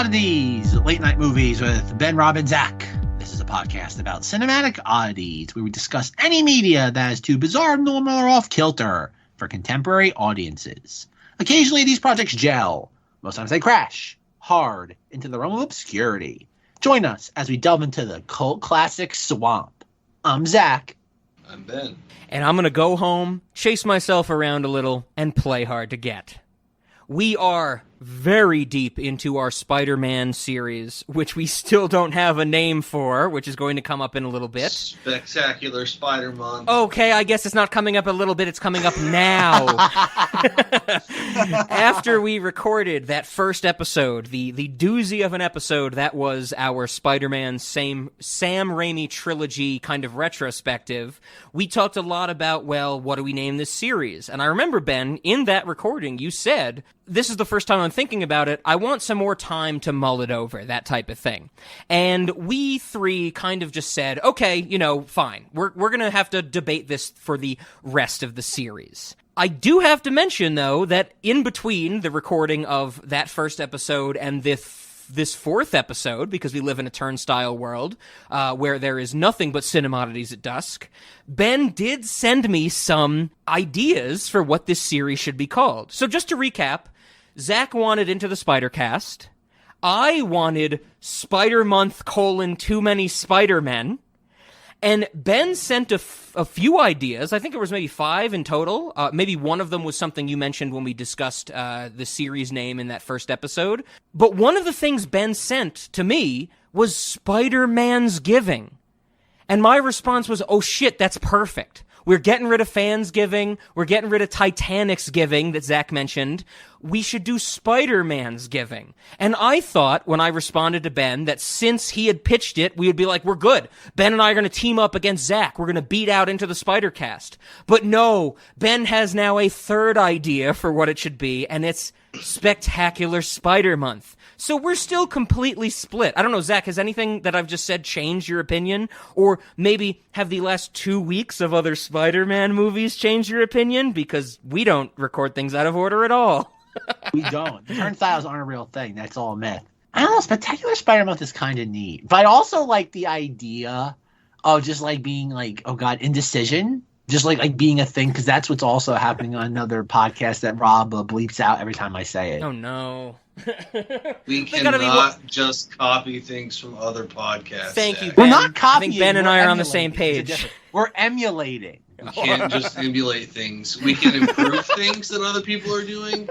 Oddities, late night movies with Ben, Rob, and Zach. This is a podcast about cinematic oddities where we discuss any media that is too bizarre, normal, or off-kilter for contemporary audiences. Occasionally, these projects gel. Most times they crash hard into the realm of obscurity. Join us as we delve into the cult classic swamp. I'm Zach. I'm Ben. And I'm going to go home, chase myself around a little, and play hard to get. We are very deep into our Spider-Man series, which we still don't have a name for, which is going to come up in a little bit. Spectacular Spider-Man. Okay, I guess it's not coming up a little bit, it's coming up now. After we recorded that first episode, the doozy of an episode, that was our Spider-Man Sam Raimi trilogy kind of retrospective, we talked a lot about, well, what do we name this series? And I remember, Ben, in that recording, you said, this is the first time I'm thinking about it, I want some more time to mull it over, that type of thing. And we three kind of just said, okay, fine. We're going to have to debate this for the rest of the series. I do have to mention, though, that in between the recording of that first episode and this fourth episode, because we live in a turnstile world where there is nothing but cinemodities at dusk, Ben did send me some ideas for what this series should be called. So just to recap, Zach wanted Into the Spider-Cast. I wanted Spider-Month : Too Many Spider-Men. And Ben sent a few ideas. I think it was maybe 5 in total. Maybe one of them was something you mentioned when we discussed the series name in that first episode. But one of the things Ben sent to me was Spider-Man's Giving. And my response was, oh shit, that's perfect. We're getting rid of Fansgiving. We're getting rid of Titanic's Giving that Zach mentioned. We should do Spider-Man's Giving. And I thought, when I responded to Ben, that since he had pitched it, we would be like, we're good. Ben and I are going to team up against Zach. We're going to beat out Into the Spider-Cast. But no, Ben has now a third idea for what it should be, and it's Spectacular Spider-Month. So we're still completely split. I don't know, Zach, has anything that I've just said changed your opinion? Or maybe have the last 2 weeks of other Spider-Man movies changed your opinion? Because we don't record things out of order at all. We don't. The turnstiles aren't a real thing. That's all a myth. I don't know. Spectacular Spider-Month is kind of neat. But I also like the idea of just like being like, oh God, indecision. Just like being a thing. Because that's what's also happening on another podcast that Rob bleeps out every time I say it. Oh, no. We cannot just copy things from other podcasts. Thank you, Ben. We're not copying. I think Ben and I are on the same page. We're emulating. We can't just emulate things. We can improve things that other people are doing,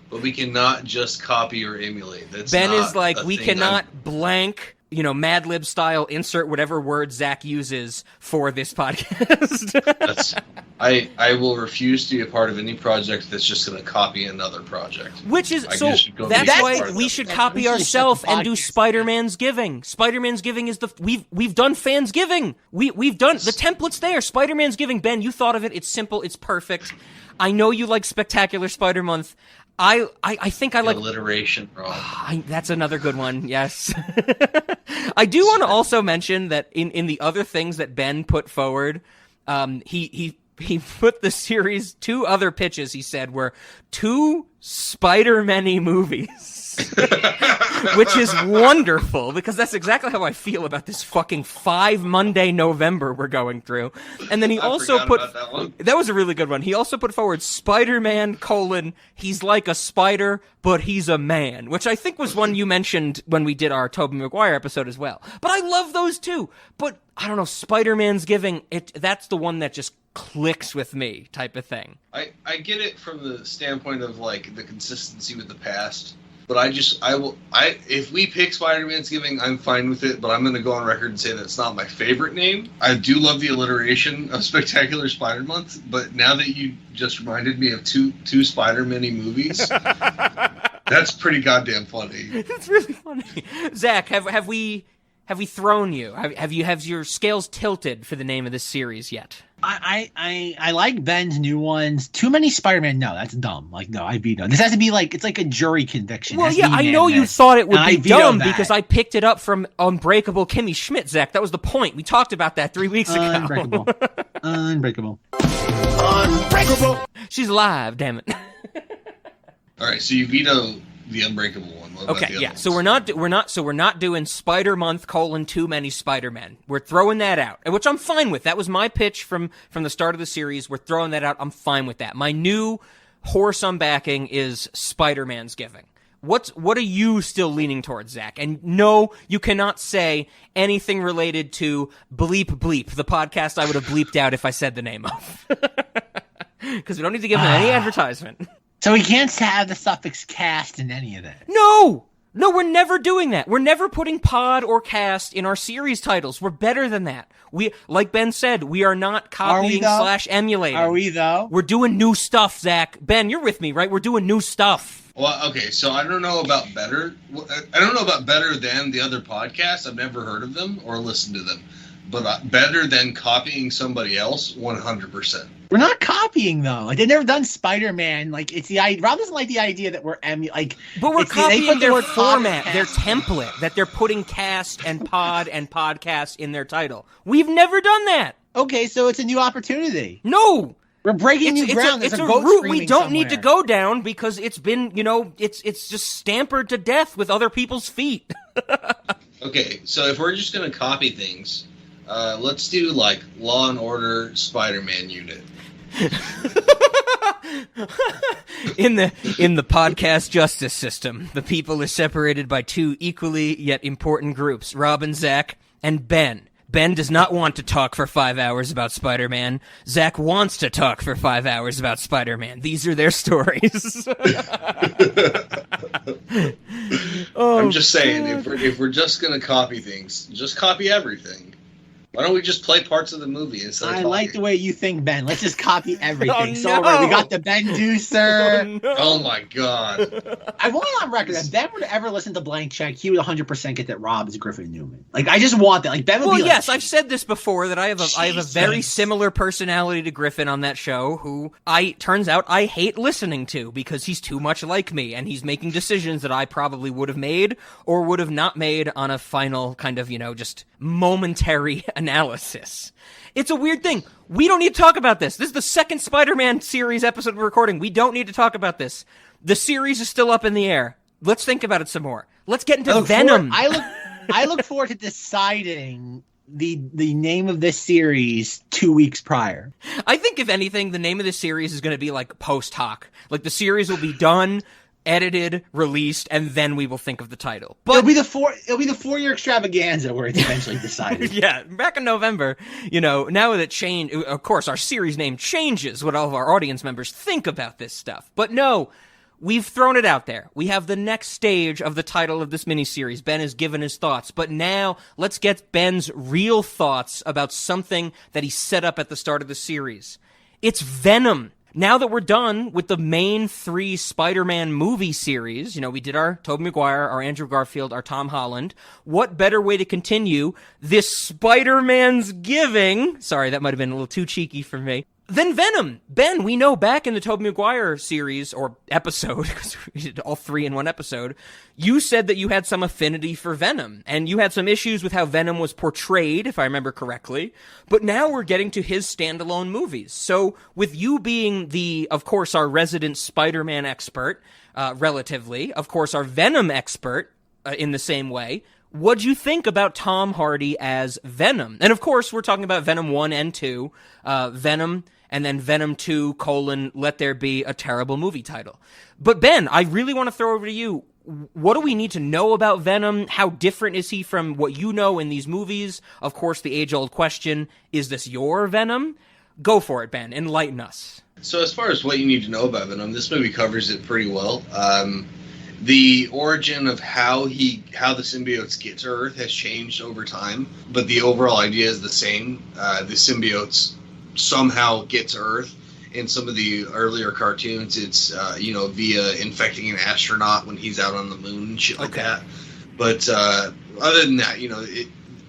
but we cannot just copy or emulate. That's Ben not is like, a we thing cannot blank, Mad Lib style, insert whatever word Zach uses for this podcast. I will refuse to be a part of any project that's just going to copy another project. Which is, so that's why we should copy ourselves and do Spider-Man's Giving. Spider-Man's Giving is we've done Fansgiving. We've done, the template's there. Spider-Man's Giving. Ben, you thought of it. It's simple. It's perfect. I know you like Spectacular Spider-Month. I think I like alliteration, bro. That's another good one. Yes. I do want to also mention that in the other things that Ben put forward, he put the series, 2 other pitches he said were 2 Spider-Man-y movies. Which is wonderful, because that's exactly how I feel about this fucking 5 Monday November we're going through. And then he also put that was a really good one. He also put forward Spider-Man : he's like a spider, but he's a man, which I think was one you mentioned when we did our Tobey Maguire episode as well. But I love those too. But I don't know, Spider-Man's Giving, that's the one that just clicks with me, type of thing. I get it from the standpoint of like the consistency with the past. But if we pick Spider-Man's Giving, I'm fine with it, but I'm going to go on record and say that it's not my favorite name. I do love the alliteration of Spectacular Spider-Month, but now that you just reminded me of two Spider-Man-y movies, that's pretty goddamn funny. That's really funny. Zach, have we thrown you? Have your scales tilted for the name of this series yet? I like Ben's new ones. Too many Spider-Man. No, that's dumb. Like, no, I veto. This has to be like, it's like a jury conviction. Well, yeah, I know you thought it would be dumb because I picked it up from Unbreakable Kimmy Schmidt, Zach. That was the point. We talked about that 3 weeks ago. Unbreakable. She's alive, damn it. All right, so you veto the Unbreakable one. What Okay, yeah. So we're not doing Spider Month : too many Spider-Men. We're throwing that out, which I'm fine with. That was my pitch from the start of the series. We're throwing that out. I'm fine with that. My new horse I'm backing is Spider-Man's Giving. What are you still leaning towards, Zach? And no, you cannot say anything related to Bleep Bleep, the podcast I would have bleeped out if I said the name of. Because we don't need to give them any advertisement. So we can't have the suffix cast in any of that. No, we're never doing that. We're never putting pod or cast in our series titles. We're better than that. We, like Ben said, we are not copying / emulating. Are we, though? We're doing new stuff, Zach. Ben, you're with me, right? We're doing new stuff. Well, okay, so I don't know about better. I don't know about better than the other podcasts. I've never heard of them or listened to them. But better than copying somebody else, 100%. We're not copying, though. Like, they've never done Spider-Man. Like, it's the Rob doesn't like the idea that we're but we're copying their format, their template, that they're putting cast and pod and podcast in their title. We've never done that. Okay, so it's a new opportunity. No. We're breaking new ground. It's a route we don't need to go down because it's been, it's just scampered to death with other people's feet. Okay, so if we're just going to copy things, let's do, like, Law and Order Spider-Man unit. In the podcast justice system, the people are separated by two equally yet important groups, Rob and Zach, and Ben. Ben does not want to talk for 5 hours about Spider-Man. Zach wants to talk for 5 hours about Spider-Man. These are their stories. I'm just saying, if we're just going to copy things, just copy everything. Why don't we just play parts of the movie instead of talking? I like the way you think, Ben. Let's just copy everything. We got the Ben Deucer. Oh, my God. I want on record that Ben would ever listen to Blank Check, he would 100% get that Rob is Griffin Newman. Like, I just want that. Like, Ben would be yes, I've said this before, that I have a very similar personality to Griffin on that show, who turns out I hate listening to because he's too much like me, and he's making decisions that I probably would have made or would have not made on a final kind of, just momentary analysis. It's a weird thing. We don't need to talk about this. This is the second Spider-Man series episode we're recording. We don't need to talk about this. The series is still up in the air. Let's think about it some more. Let's get into Venom. I look forward to deciding the name of this series 2 weeks prior. I think, if anything, the name of this series is going to be like post hoc. Like, the series will be done, edited, released, and then we will think of the title. But it'll be the 4-year extravaganza where it's eventually decided. Yeah, back in November, now that change, of course, our series name changes what all of our audience members think about this stuff. But no, we've thrown it out there. We have the next stage of the title of this miniseries. Ben has given his thoughts, but now let's get Ben's real thoughts about something that he set up at the start of the series. It's Venom. Now that we're done with the main 3 Spider-Man movie series, we did our Tobey Maguire, our Andrew Garfield, our Tom Holland, what better way to continue this Spider-Man's Giving, sorry, that might have been a little too cheeky for me, than Venom. Ben, we know back in the Tobey Maguire series, or episode, because we did all 3 in one episode, you said that you had some affinity for Venom, and you had some issues with how Venom was portrayed, if I remember correctly, but now we're getting to his standalone movies. So, with you being of course, our resident Spider-Man expert, relatively, of course, our Venom expert, in the same way, what'd you think about Tom Hardy as Venom? And of course, we're talking about Venom 1 and 2, Venom, and then Venom 2, let there be a terrible movie title. But Ben, I really want to throw over to you. What do we need to know about Venom? How different is he from what you know in these movies? Of course, the age-old question, is this your Venom? Go for it, Ben. Enlighten us. So as far as what you need to know about Venom, this movie covers it pretty well. The origin of how the symbiotes get to Earth has changed over time, but the overall idea is the same. The symbiotes somehow get to Earth. In some of the earlier cartoons, it's via infecting an astronaut when he's out on the moon and shit like that. But other than that,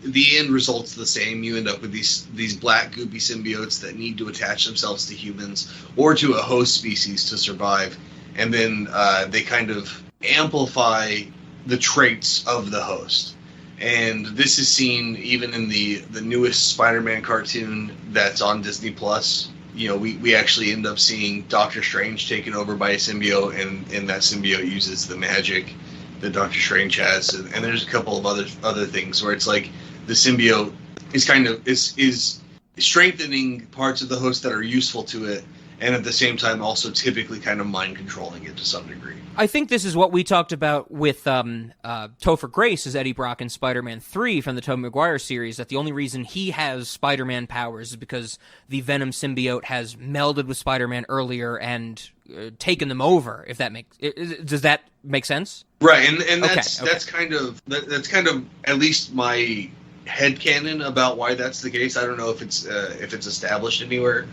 the end result's the same. You end up with these black goopy symbiotes that need to attach themselves to humans or to a host species to survive, and then they kind of amplify the traits of the host. And this is seen even in the newest Spider-Man cartoon that's on Disney Plus. we actually end up seeing Doctor Strange taken over by a symbiote, and that symbiote uses the magic that Doctor Strange has, and there's a couple of other things where it's like the symbiote is kind of is strengthening parts of the host that are useful to it, and at the same time also typically kind of mind controlling it to some degree. I think this is what we talked about with Topher Grace as Eddie Brock in Spider-Man 3 from the Tobey Maguire series, that the only reason he has Spider-Man powers is because the Venom symbiote has melded with Spider-Man earlier and taken them over, if that does that make sense? Right, and that's kind of at least my headcanon about why that's the case. I don't know if it's established anywhere,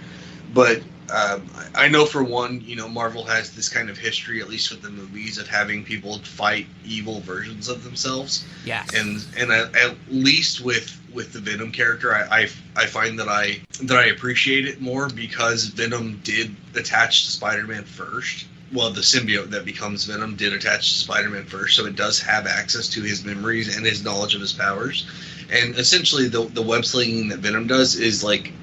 but I know for one, Marvel has this kind of history, at least with the movies, of having people fight evil versions of themselves. Yeah. And at least with the Venom character, I find that I appreciate it more because Venom did attach to Spider-Man first. Well, the symbiote that becomes Venom did attach to Spider-Man first, so it does have access to his memories and his knowledge of his powers. And essentially, the web slinging that Venom does is like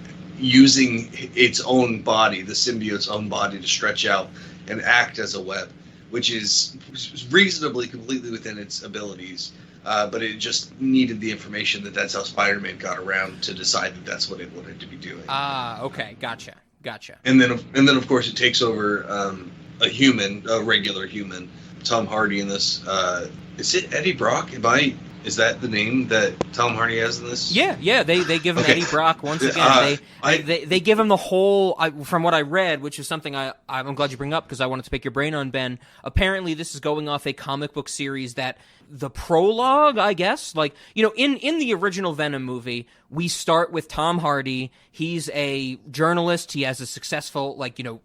using its own body, the symbiote's own body, to stretch out and act as a web, which is reasonably completely within its abilities. But it just needed the information that's how Spider-Man got around to decide that that's what it wanted to be doing. Okay, gotcha. And then of course it takes over a regular human, Tom Hardy in this. Is it Eddie Brock? Is that the name that Tom Hardy has in this? Yeah. They give him Eddie Brock once again. They give him the whole. From what I read, which is something I'm glad you bring up because I wanted to pick your brain on, Ben. Apparently, this is going off a comic book series that the prologue, I guess, in the original Venom movie, we start with Tom Hardy. He's a journalist. He has a successful,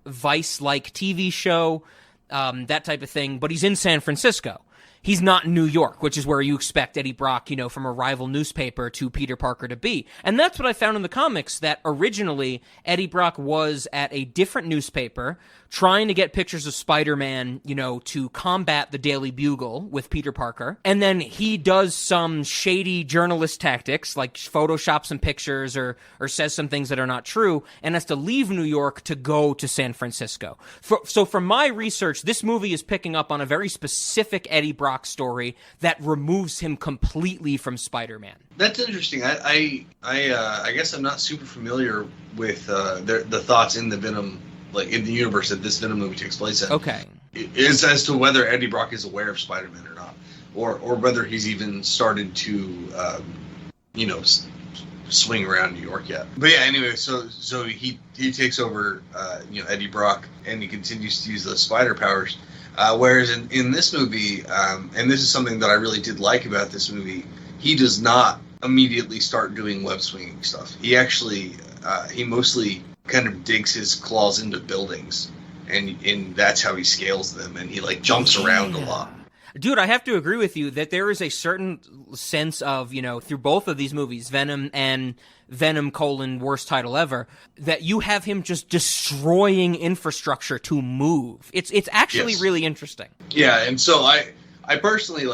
Vice-like TV show, that type of thing. But he's in San Francisco. He's not in New York, which is where you expect Eddie Brock, from a rival newspaper to Peter Parker to be. And that's what I found in the comics, that originally Eddie Brock was at a different newspaper trying to get pictures of Spider-Man, to combat the Daily Bugle with Peter Parker. And then he does some shady journalist tactics, like Photoshop some pictures or says some things that are not true, and has to leave New York to go to San Francisco. So from my research, this movie is picking up on a very specific Eddie Brock story that removes him completely from Spider-Man. That's interesting. I guess I'm not super familiar with the thoughts in the Venom, in the universe that this Venom movie takes place in. Okay. Is as to whether Eddie Brock is aware of Spider-Man or not, or whether he's even started to, swing around New York yet. But yeah, anyway, so he takes over, Eddie Brock, and he continues to use those spider powers. Whereas in this movie, and this is something that I really did like about this movie, he does not immediately start doing web swinging stuff. He actually, he mostly kind of digs his claws into buildings, and that's how he scales them, and he jumps around a lot. Dude, I have to agree with you that there is a certain sense of, through both of these movies, Venom and Venom: worst title ever, that you have him just destroying infrastructure to move. It's actually really interesting. Yeah, and so I personally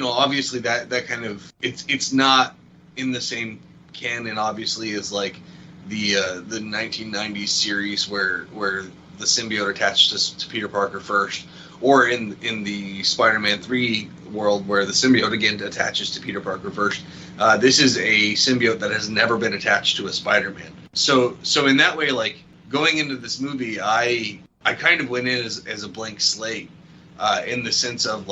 obviously that kind of it's not in the same canon obviously as the 1990s series where the symbiote attached to Peter Parker first, or in the Spider-Man 3 world where the symbiote again attaches to Peter Parker first. This is a symbiote that has never been attached to a Spider-Man. So in that way, going into this movie, I kind of went in as a blank slate, in the sense of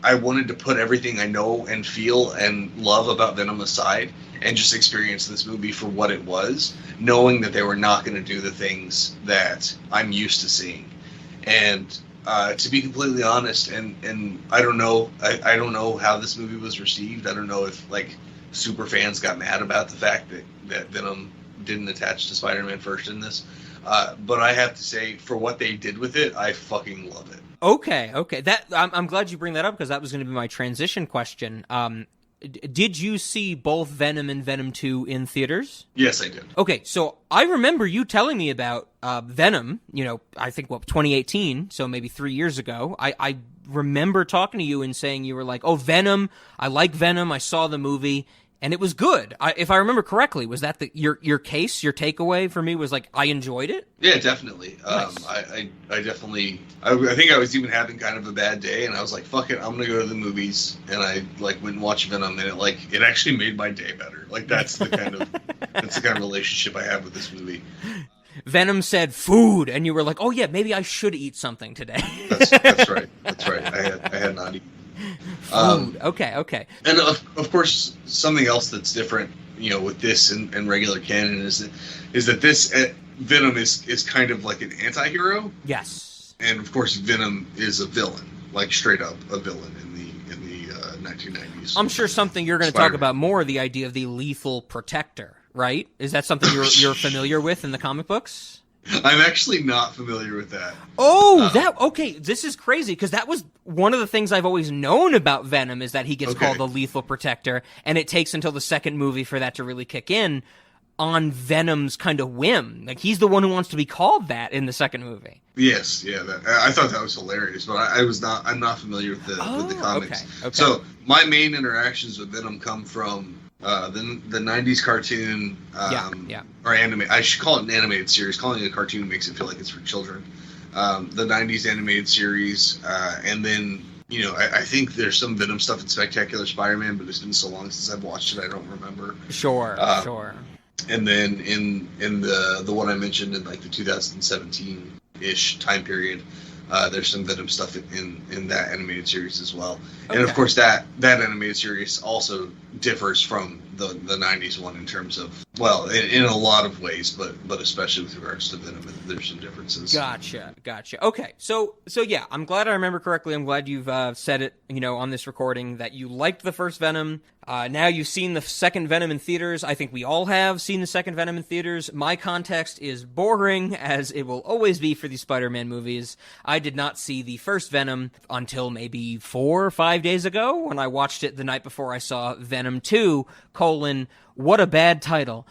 I wanted to put everything I know and feel and love about Venom aside and just experience this movie for what it was, knowing that they were not going to do the things that I'm used to seeing. And to be completely honest, and I don't know, I don't know how this movie was received. I don't know if super fans got mad about the fact that Venom didn't attach to Spider-Man first in this. But I have to say, for what they did with it, I fucking love it. Okay. That I'm glad you bring that up because that was going to be my transition question. Did you see both Venom and Venom 2 in theaters? Yes, I did. Okay, so I remember you telling me about Venom, I think, 2018, so maybe 3 years ago. I remember talking to you and saying you were like, oh, Venom, I like Venom, I saw the movie. and it was good. If I remember correctly, was that your takeaway for me was like, I enjoyed it? Yeah, definitely. Nice. I definitely, I think I was even having kind of a bad day, and I was like, fuck it, I'm going to go to the movies. And I like went and watched Venom, and it actually made my day better. Like, that's the kind of relationship I have with this movie. Venom said food, and you were like, oh yeah, maybe I should eat something today. That's right. I had not eaten. Food. Okay. And of course, something else that's different, with this and regular canon is that this Venom is kind of like an anti-hero. Yes. And of course, Venom is a villain, like straight up a villain in the 1990s. I'm sure something you're going to talk about more, the idea of the lethal protector, right? Is that something you're familiar with in the comic books? I'm actually not familiar with that. Oh, okay. This is crazy because that was one of the things I've always known about Venom is that he gets called the Lethal Protector, and it takes until the second movie for that to really kick in on Venom's kind of whim. Like, he's the one who wants to be called that in the second movie. Yes, yeah. I thought that was hilarious, but I'm not familiar with the comics. Okay. So my main interactions with Venom come from the 90s cartoon, or anime. I should call it an animated series. Calling it a cartoon makes it feel like it's for children. The 90s animated series, and then I think there's some Venom stuff in Spectacular Spider-Man, but it's been so long since I've watched it, I don't remember. Sure. And then in the one I mentioned in like the 2017-ish time period, there's some Venom stuff in that animated series as well. Okay. And of course that animated series also differs from the 90s one in terms of, well, in a lot of ways, but especially with regards to Venom, there's some differences. Gotcha. Okay, so yeah, I'm glad I remember correctly. I'm glad you've said it, on this recording, that you liked the first Venom. Now you've seen the second Venom in theaters. I think we all have seen the second Venom in theaters. My context is boring, as it will always be for these Spider-Man movies. I did not see the first Venom until maybe 4 or 5 days ago, when I watched it the night before I saw Venom 2, what a bad title.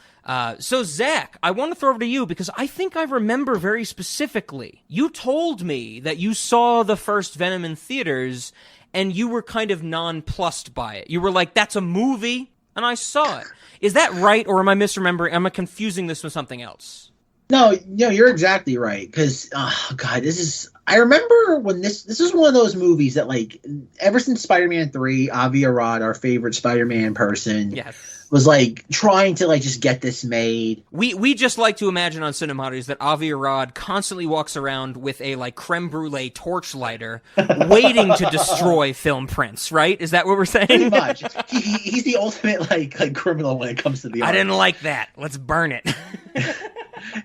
So Zach, I want to throw over to you because I think I remember very specifically. You told me that you saw the first Venom in theaters and you were kind of nonplussed by it. You were like, that's a movie, and I saw it. Is that right, or am I misremembering? Am I confusing this with something else? No, you're exactly right. Because, I remember when this is one of those movies that, like, ever since Spider-Man 3, Avi Arad, our favorite Spider-Man person, was, like, trying to, like, just get this made. We just like to imagine on Cinemodities that Avi Arad constantly walks around with a, like, creme brulee torch lighter waiting to destroy film prints, right? Is that what we're saying? Pretty much. He's the ultimate, like criminal when it comes to the art. I didn't like that. Let's burn it.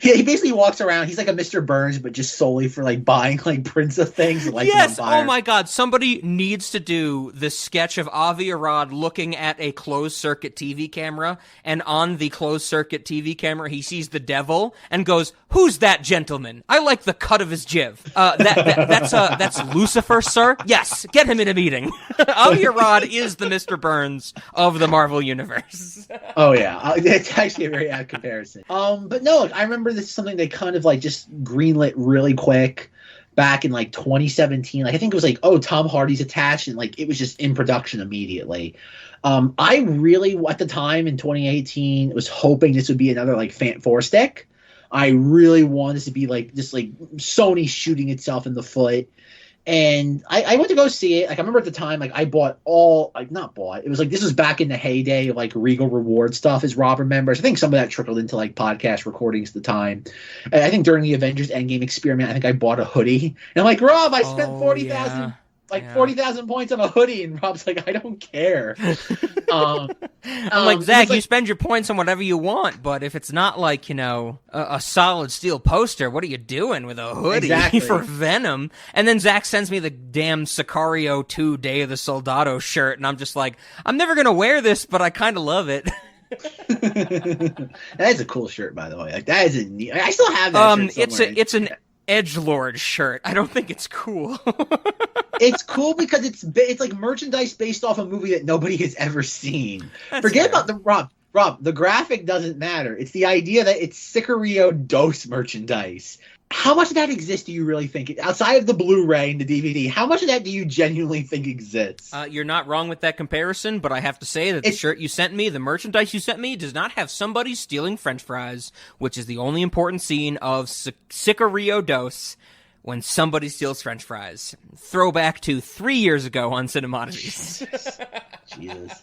Yeah, he basically walks around. He's like a Mr. Burns, but just solely for like buying like prints of things. And, like, yes. Oh my God. Somebody needs to do the sketch of Avi Arad looking at a closed circuit TV camera, and on the closed circuit TV camera he sees the devil and goes, "Who's that gentleman? I like the cut of his jiv. That's Lucifer, sir. Yes, get him in a meeting." Avi Arad is the Mr. Burns of the Marvel universe. Oh yeah, it's actually a very apt comparison. But no, I remember this is something they kind of like just greenlit really quick back in like 2017. Like I think it was like, oh, Tom Hardy's attached, and like it was just in production immediately. I really at the time in 2018 was hoping this would be another like Phant 4 stick. I really wanted this to be like just like Sony shooting itself in the foot. And I went to go see it. Like I remember at the time, like I bought it was like this was back in the heyday of like Regal Reward stuff, as Rob remembers. I think some of that trickled into like podcast recordings at the time. And I think during the Avengers Endgame experiment, I think I bought a hoodie. And I'm like, Rob, I spent 40,000 40,000 points on a hoodie, and Rob's like, I don't care. I'm like, Zach, you spend your points on whatever you want, but if it's not like, a solid steel poster, what are you doing with a hoodie for Venom? And then Zach sends me the damn Sicario 2 Day of the Soldado shirt, and I'm just like, I'm never going to wear this, but I kind of love it. That is a cool shirt, by the way. Like that is I still have that shirt somewhere. It's an edgelord shirt. I don't think it's cool. It's cool because it's like merchandise based off a movie that nobody has ever seen. Forget about the Rob, the graphic doesn't matter. It's the idea that it's Sicario Dose merchandise. how much of that exists do you really think? Outside of the Blu-ray and the DVD, how much of that do you genuinely think exists? You're not wrong with that comparison, but I have to say that the shirt you sent me, the merchandise you sent me, does not have somebody stealing French fries, which is the only important scene of Sicario Dos, when somebody steals French fries. Throwback to 3 years ago on Cinemodities. Jesus.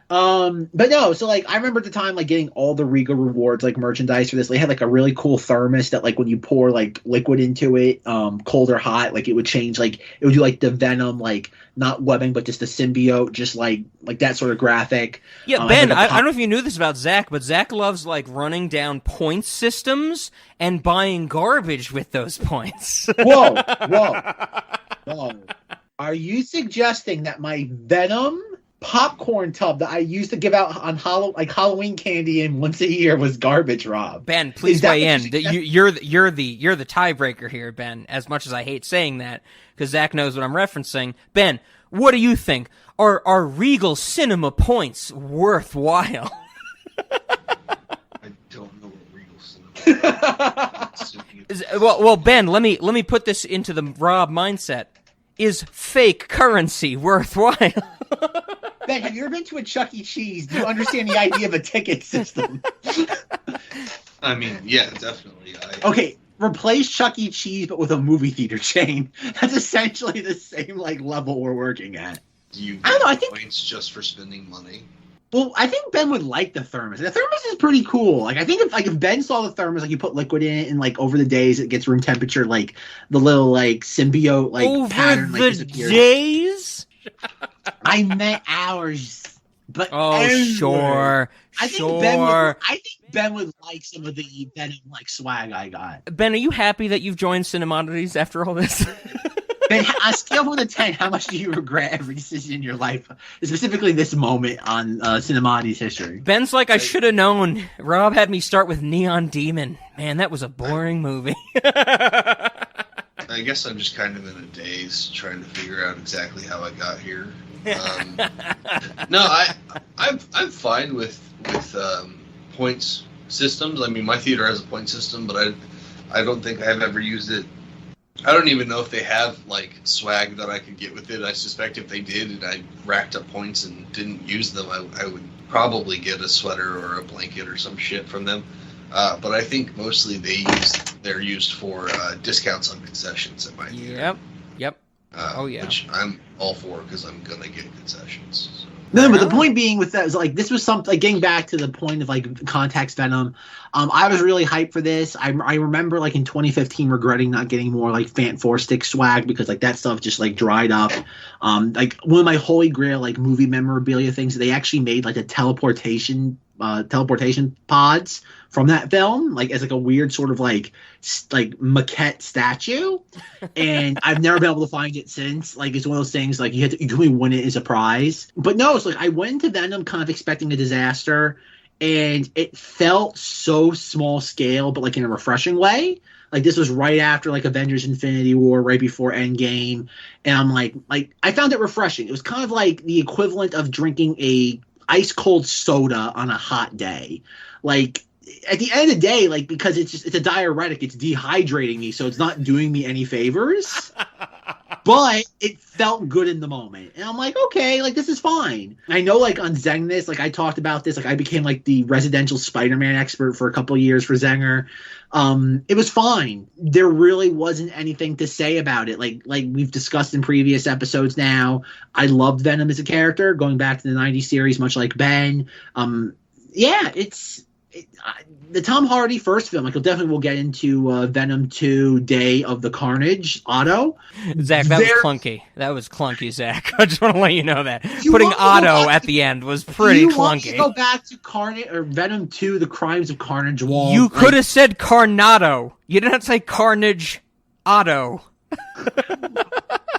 But no, so like I remember at the time like getting all the Riga rewards like merchandise for this. They had like a really cool thermos that like when you pour like liquid into it, cold or hot, like it would change, like it would do like the Venom, like not webbing but just the symbiote, just like that sort of graphic. Yeah, Ben, I don't know if you knew this about Zach, but Zach loves like running down point systems and buying garbage with those points. Whoa. Are you suggesting that my Venom popcorn tub that I used to give out on Halloween candy and once a year was garbage, Rob? Ben, please weigh in. You're the tiebreaker here, Ben. As much as I hate saying that, because Zach knows what I'm referencing. Ben, what do you think? Are Regal Cinema points worthwhile? I don't know what Regal Cinema. Well, Ben, let me put this into the Rob mindset. Is fake currency worthwhile? Ben, have you ever been to a Chuck E. Cheese? Do you understand the idea of a ticket system? I mean, yeah, definitely. Okay, replace Chuck E. Cheese, but with a movie theater chain. That's essentially the same like level we're working at. Do you I don't know, I think points just for spending money? Well, I think Ben would like the thermos. The thermos is pretty cool. Like I think if Ben saw the thermos, like you put liquid in it, and like over the days it gets room temperature, like the little like symbiote like over pattern like the disappears. days. I meant hours. But sure. I think Ben would like some of the Venom like swag I got. Ben, are you happy that you've joined Cinemodities after all this? Ben, on a scale of 1 to 10, how much do you regret every decision in your life, specifically this moment on Cinemodities history? Ben's like, I should have known. Rob had me start with Neon Demon. Man, that was a boring movie. I guess I'm just kind of in a daze trying to figure out exactly how I got here. No, I'm fine with points systems. I mean, my theater has a point system, but I don't think I've ever used it. I don't even know if they have like swag that I could get with it. I suspect if they did and I racked up points and didn't use them, I would probably get a sweater or a blanket or some shit from them. But I think mostly they're used for discounts on concessions at my theater. Yep. Oh yeah. Which I'm all for because I'm gonna get concessions. So. No, but the point being with that is like this was something like getting back to the point of like context Venom. I was really hyped for this. I remember like in 2015 regretting not getting more like Fant Four Stick swag because like that stuff just like dried up. Like one of my holy grail like movie memorabilia things, they actually made like a teleportation pods from that film, like as like a weird sort of like maquette statue, and I've never been able to find it since. Like it's one of those things like you can only win it as a prize. But no, it's like I went into Venom kind of expecting a disaster, and it felt so small scale, but like in a refreshing way. Like this was right after like Avengers Infinity War, right before Endgame, and I'm like I found it refreshing. It was kind of like the equivalent of drinking a ice cold soda on a hot day. Like at the end of the day, like because it's a diuretic, it's dehydrating me, so it's not doing me any favors. But it felt good in the moment. And I'm like, okay, like this is fine. I know like on Zengness, like I talked about this, like I became like the residential Spider-Man expert for a couple of years for Zenger. It was fine. There really wasn't anything to say about it. Like we've discussed in previous episodes now, I loved Venom as a character, going back to the 90s series, much like Ben. Yeah, the Tom Hardy first film, like we'll get into Venom 2 Day of the Carnage, Otto. Zach, that was clunky, Zach. I just want to let you know that. Putting Otto at the end was pretty clunky. Want to go back to Carnage or Venom 2, The Crimes of Carnage Wall? You could have said Carnado. You didn't say Carnage Otto.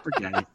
Forget it.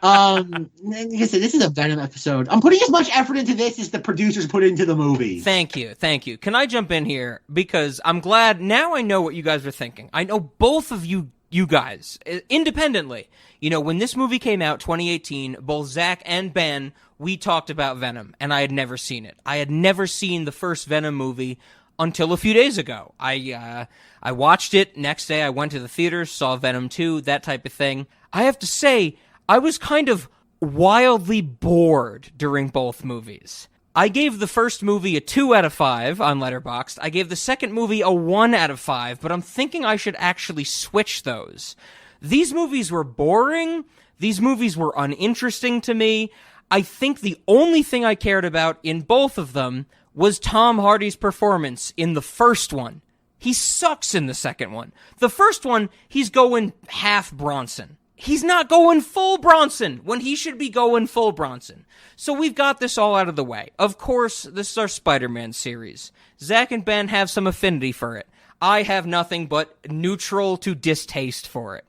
Like I said, this is a Venom episode. I'm putting as much effort into this as the producers put into the movie. Thank you. Can I jump in here? Because I'm glad now I know what you guys were thinking. I know both of you guys, independently. You know, when this movie came out, 2018, both Zach and Ben, we talked about Venom, and I had never seen it. I had never seen the first Venom movie until a few days ago. I watched it. Next day, I went to the theaters, saw Venom 2, that type of thing. I have to say, I was kind of wildly bored during both movies. I gave the first movie a 2 out of 5 on Letterboxd. I gave the second movie a 1 out of 5, but I'm thinking I should actually switch those. These movies were boring. These movies were uninteresting to me. I think the only thing I cared about in both of them was Tom Hardy's performance in the first one. He sucks in the second one. The first one, he's going half Bronson. He's not going full Bronson when he should be going full Bronson. So we've got this all out of the way. Of course, this is our Spider-Man series. Zach and Ben have some affinity for it. I have nothing but neutral to distaste for it.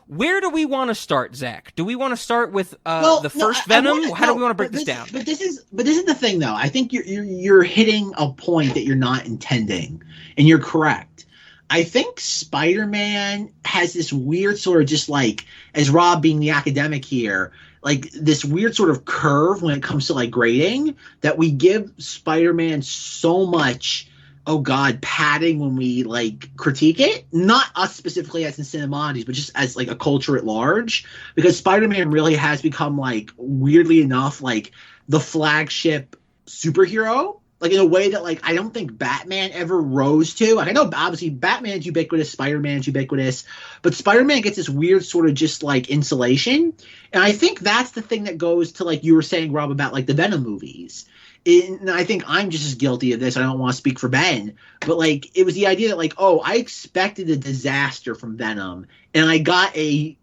Where do we want to start, Zach? Do we want to start with the first Venom? How do we want to break this down? But this is the thing, though. I think you're hitting a point that you're not intending, and you're correct. I think Spider-Man has this weird sort of just like, as Rob being the academic here, like this weird sort of curve when it comes to like grading that we give Spider-Man so much, oh God, padding when we like critique it. Not us specifically as in Cinemodities, but just as like a culture at large. Because Spider-Man really has become like, weirdly enough, like the flagship superhero. Like, in a way that, like, I don't think Batman ever rose to. Like, I know, obviously, Batman's ubiquitous, Spider-Man's ubiquitous, but Spider-Man gets this weird sort of just, like, insulation. And I think that's the thing that goes to, like, you were saying, Rob, about, like, the Venom movies. And I think I'm just as guilty of this. I don't want to speak for Ben. But, like, it was the idea that, like, oh, I expected a disaster from Venom, and I got a,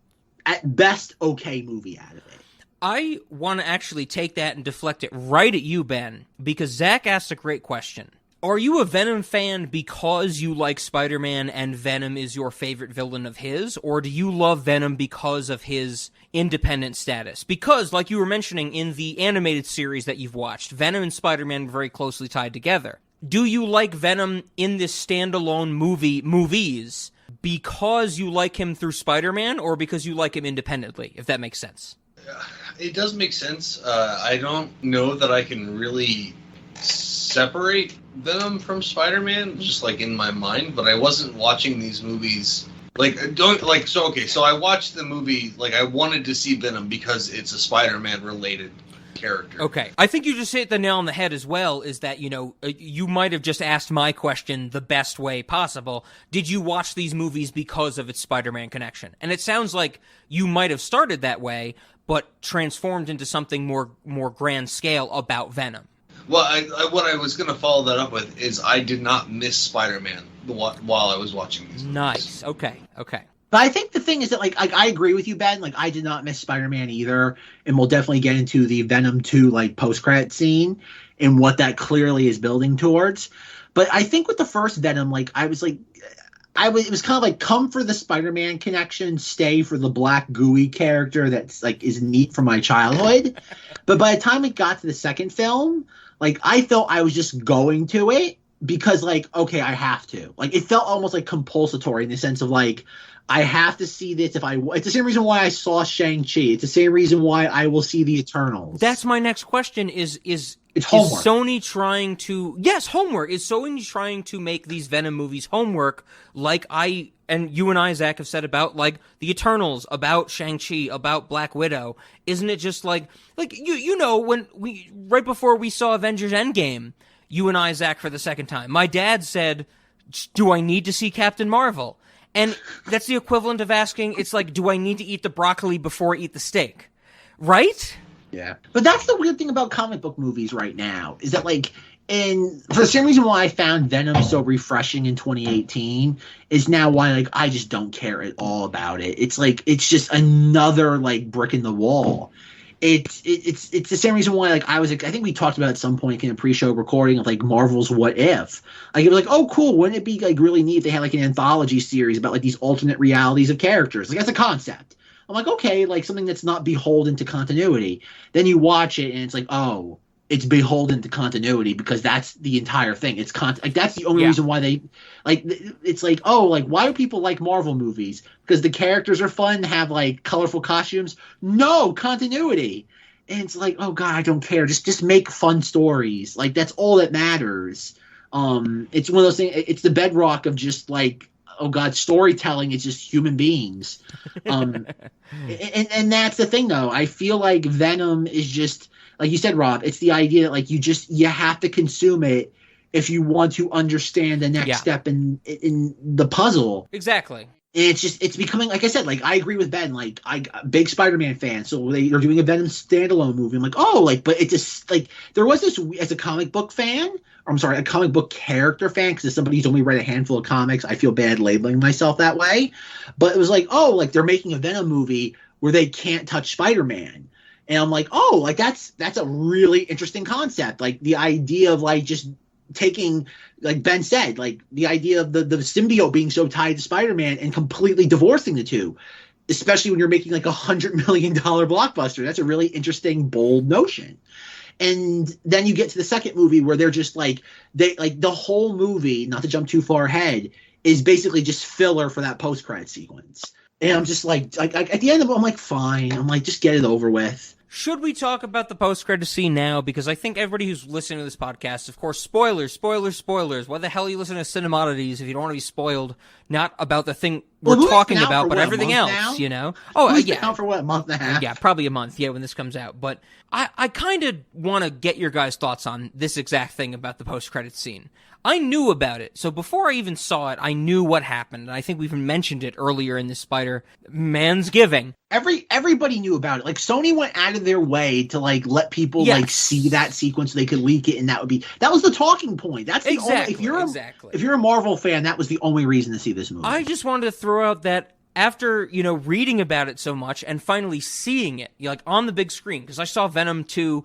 at best, okay movie out of it. I want to actually take that and deflect it right at you, Ben, because Zach asked a great question. Are you a Venom fan because you like Spider-Man and Venom is your favorite villain of his, or do you love Venom because of his independent status? Because, like you were mentioning in the animated series that you've watched, Venom and Spider-Man were very closely tied together. Do you like Venom in this standalone movies because you like him through Spider-Man, or because you like him independently, if that makes sense? It does make sense. I don't know that I can really separate Venom from Spider-Man, just like in my mind, but I wasn't watching these movies so I watched the movie, like I wanted to see Venom because it's a Spider-Man related character. Okay. I think you just hit the nail on the head as well, is that, you know, you might have just asked my question the best way possible. Did you watch these movies because of its Spider-Man connection? And it sounds like you might have started that way, but transformed into something more grand scale about Venom. Well, what I was going to follow that up with is I did not miss Spider-Man while I was watching these movies. Nice. Okay. But I think the thing is that, like I agree with you, Ben. Like, I did not miss Spider-Man either, and we'll definitely get into the Venom 2, like, post-credit scene and what that clearly is building towards. But I think with the first Venom, like, it was kind of like, come for the Spider-Man connection, stay for the black gooey character that's, like, is neat from my childhood. But by the time it got to the second film, like, I felt I was just going to it because, like, okay, I have to. Like, it felt almost, like, compulsory in the sense of, like, I have to see this it's the same reason why I saw Shang-Chi. It's the same reason why I will see the Eternals. That's my next question is it's homework. Is Sony trying to... Yes, homework. Is Sony trying to make these Venom movies homework like you and I, Zach, have said about, like, the Eternals, about Shang-Chi, about Black Widow? Isn't it just like you know, when right before we saw Avengers Endgame, you and I, Zach, for the second time, my dad said, do I need to see Captain Marvel? And that's the equivalent of asking, it's like, do I need to eat the broccoli before I eat the steak? Right? Yeah. But that's the weird thing about comic book movies right now, is that, like, and for the same reason why I found Venom so refreshing in 2018 is now why, like, I just don't care at all about it. It's like, it's just another, like, brick in the wall. It's the same reason why, like, I think we talked about at some point in a pre-show recording of, like, Marvel's What If. Like, it was like, oh, cool, wouldn't it be, like, really neat if they had, like, an anthology series about, like, these alternate realities of characters? Like, that's a concept. I'm like, okay, like, something that's not beholden to continuity. Then you watch it, and it's like, oh, it's beholden to continuity because that's the entire thing. It's like, that's the only reason why they, like, it's like, oh, like, why do people like Marvel movies? Because the characters are fun, have, like, colorful costumes? No, continuity. And it's like, oh God, I don't care. Just make fun stories. Like, that's all that matters. It's one of those things. It's the bedrock of just like, oh God, storytelling is just human beings. And that's the thing, though. I feel like Venom is just, like you said, Rob, it's the idea that like you have to consume it if you want to understand the next step in the puzzle. Exactly. It's becoming, like I said, like I agree with Ben, like big Spider-Man fan, so they're doing a Venom standalone movie. I'm like, oh, like, but it just like there was this as a comic book fan, or I'm sorry, a comic book character fan, because as somebody who's only read a handful of comics, I feel bad labeling myself that way. But it was like, oh, like they're making a Venom movie where they can't touch Spider-Man. And I'm like, oh, like that's a really interesting concept. Like the idea of like just taking, like Ben said, like the idea of the symbiote being so tied to Spider-Man and completely divorcing the two, especially when you're making like $100 million blockbuster. That's a really interesting, bold notion. And then you get to the second movie where they're just like, the whole movie, not to jump too far ahead, is basically just filler for that post-credit sequence. And I'm just like at the end of it, I'm like, fine. I'm like, just get it over with. Should we talk about the post-credit scene now? Because I think everybody who's listening to this podcast, of course, spoilers. Why the hell are you listening to Cinemodities if you don't want to be spoiled, not about the thing we're talking about, but everything else, now? You know? Oh, yeah. Out for what, a month and a half? Yeah, probably a month, when this comes out. But I kind of want to get your guys' thoughts on this exact thing about the post-credit scene. I knew about it, so before I even saw it, I knew what happened, and I think we even mentioned it earlier in the Spider-Man's Giving. Everybody knew about it. Like, Sony went out of their way to, like, let people, like, see that sequence so they could leak it, and that was the talking point. That's the only, if you're a Marvel fan, that was the only reason to see this movie. I just wanted to throw out that after, reading about it so much and finally seeing it, like, on the big screen, because I saw Venom 2,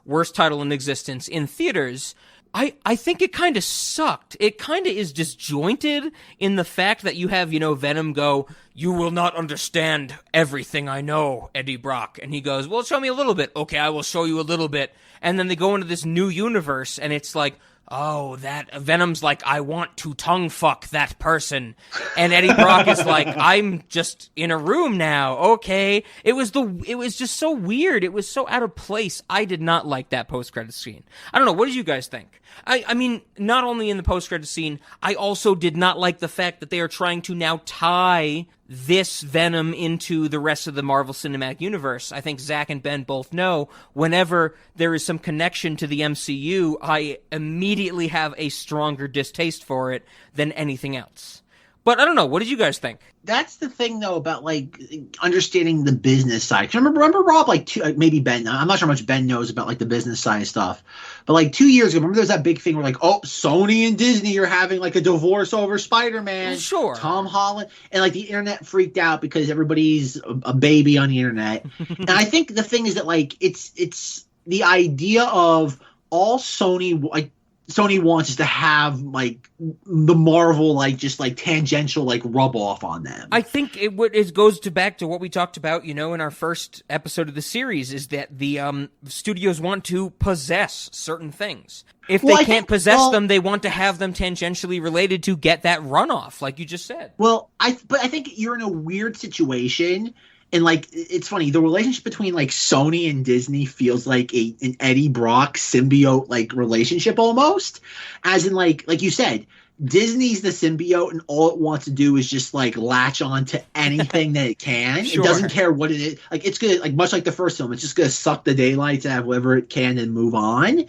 worst title in existence in theaters, I think it kind of sucked. It kind of is disjointed in the fact that you have, Venom go, "You will not understand everything I know, Eddie Brock." And he goes, "Well, show me a little bit." "Okay, I will show you a little bit." And then they go into this new universe, and it's like, oh, that Venom's like, "I want to tongue fuck that person." And Eddie Brock is like, "I'm just in a room now." Okay. It was just so weird. It was so out of place. I did not like that post-credit scene. I don't know. What did you guys think? I mean, not only in the post-credit scene, I also did not like the fact that they are trying to now tie this Venom into the rest of the Marvel Cinematic Universe. I think Zach and Ben both know whenever there is some connection to the MCU, I immediately have a stronger distaste for it than anything else. But I don't know. What did you guys think? That's the thing, though, about, like, understanding the business side. 'Cause remember Rob, like, maybe Ben, I'm not sure how much Ben knows about, like, the business side stuff. But, like, 2 years ago, remember there was that big thing where, like, oh, Sony and Disney are having, like, a divorce over Spider-Man. Sure. Tom Holland. And, like, the internet freaked out because everybody's a baby on the internet. And I think the thing is that, like, it's the idea of all Sony, like, Sony wants is to have, like, the Marvel, like, just, like, tangential, like, rub off on them. I think it goes back to what we talked about, in our first episode of the series, is that the studios want to possess certain things. If they can't possess them, they want to have them tangentially related to get that runoff, like you just said. Well, but I think you're in a weird situation. And, like, it's funny, the relationship between, like, Sony and Disney feels like an Eddie Brock symbiote, like, relationship almost. As in, like you said, Disney's the symbiote and all it wants to do is just, like, latch on to anything that it can. Sure. It doesn't care what it is. Like, it's going to, like, much like the first film, it's just going to suck the daylights out of whatever it can and move on.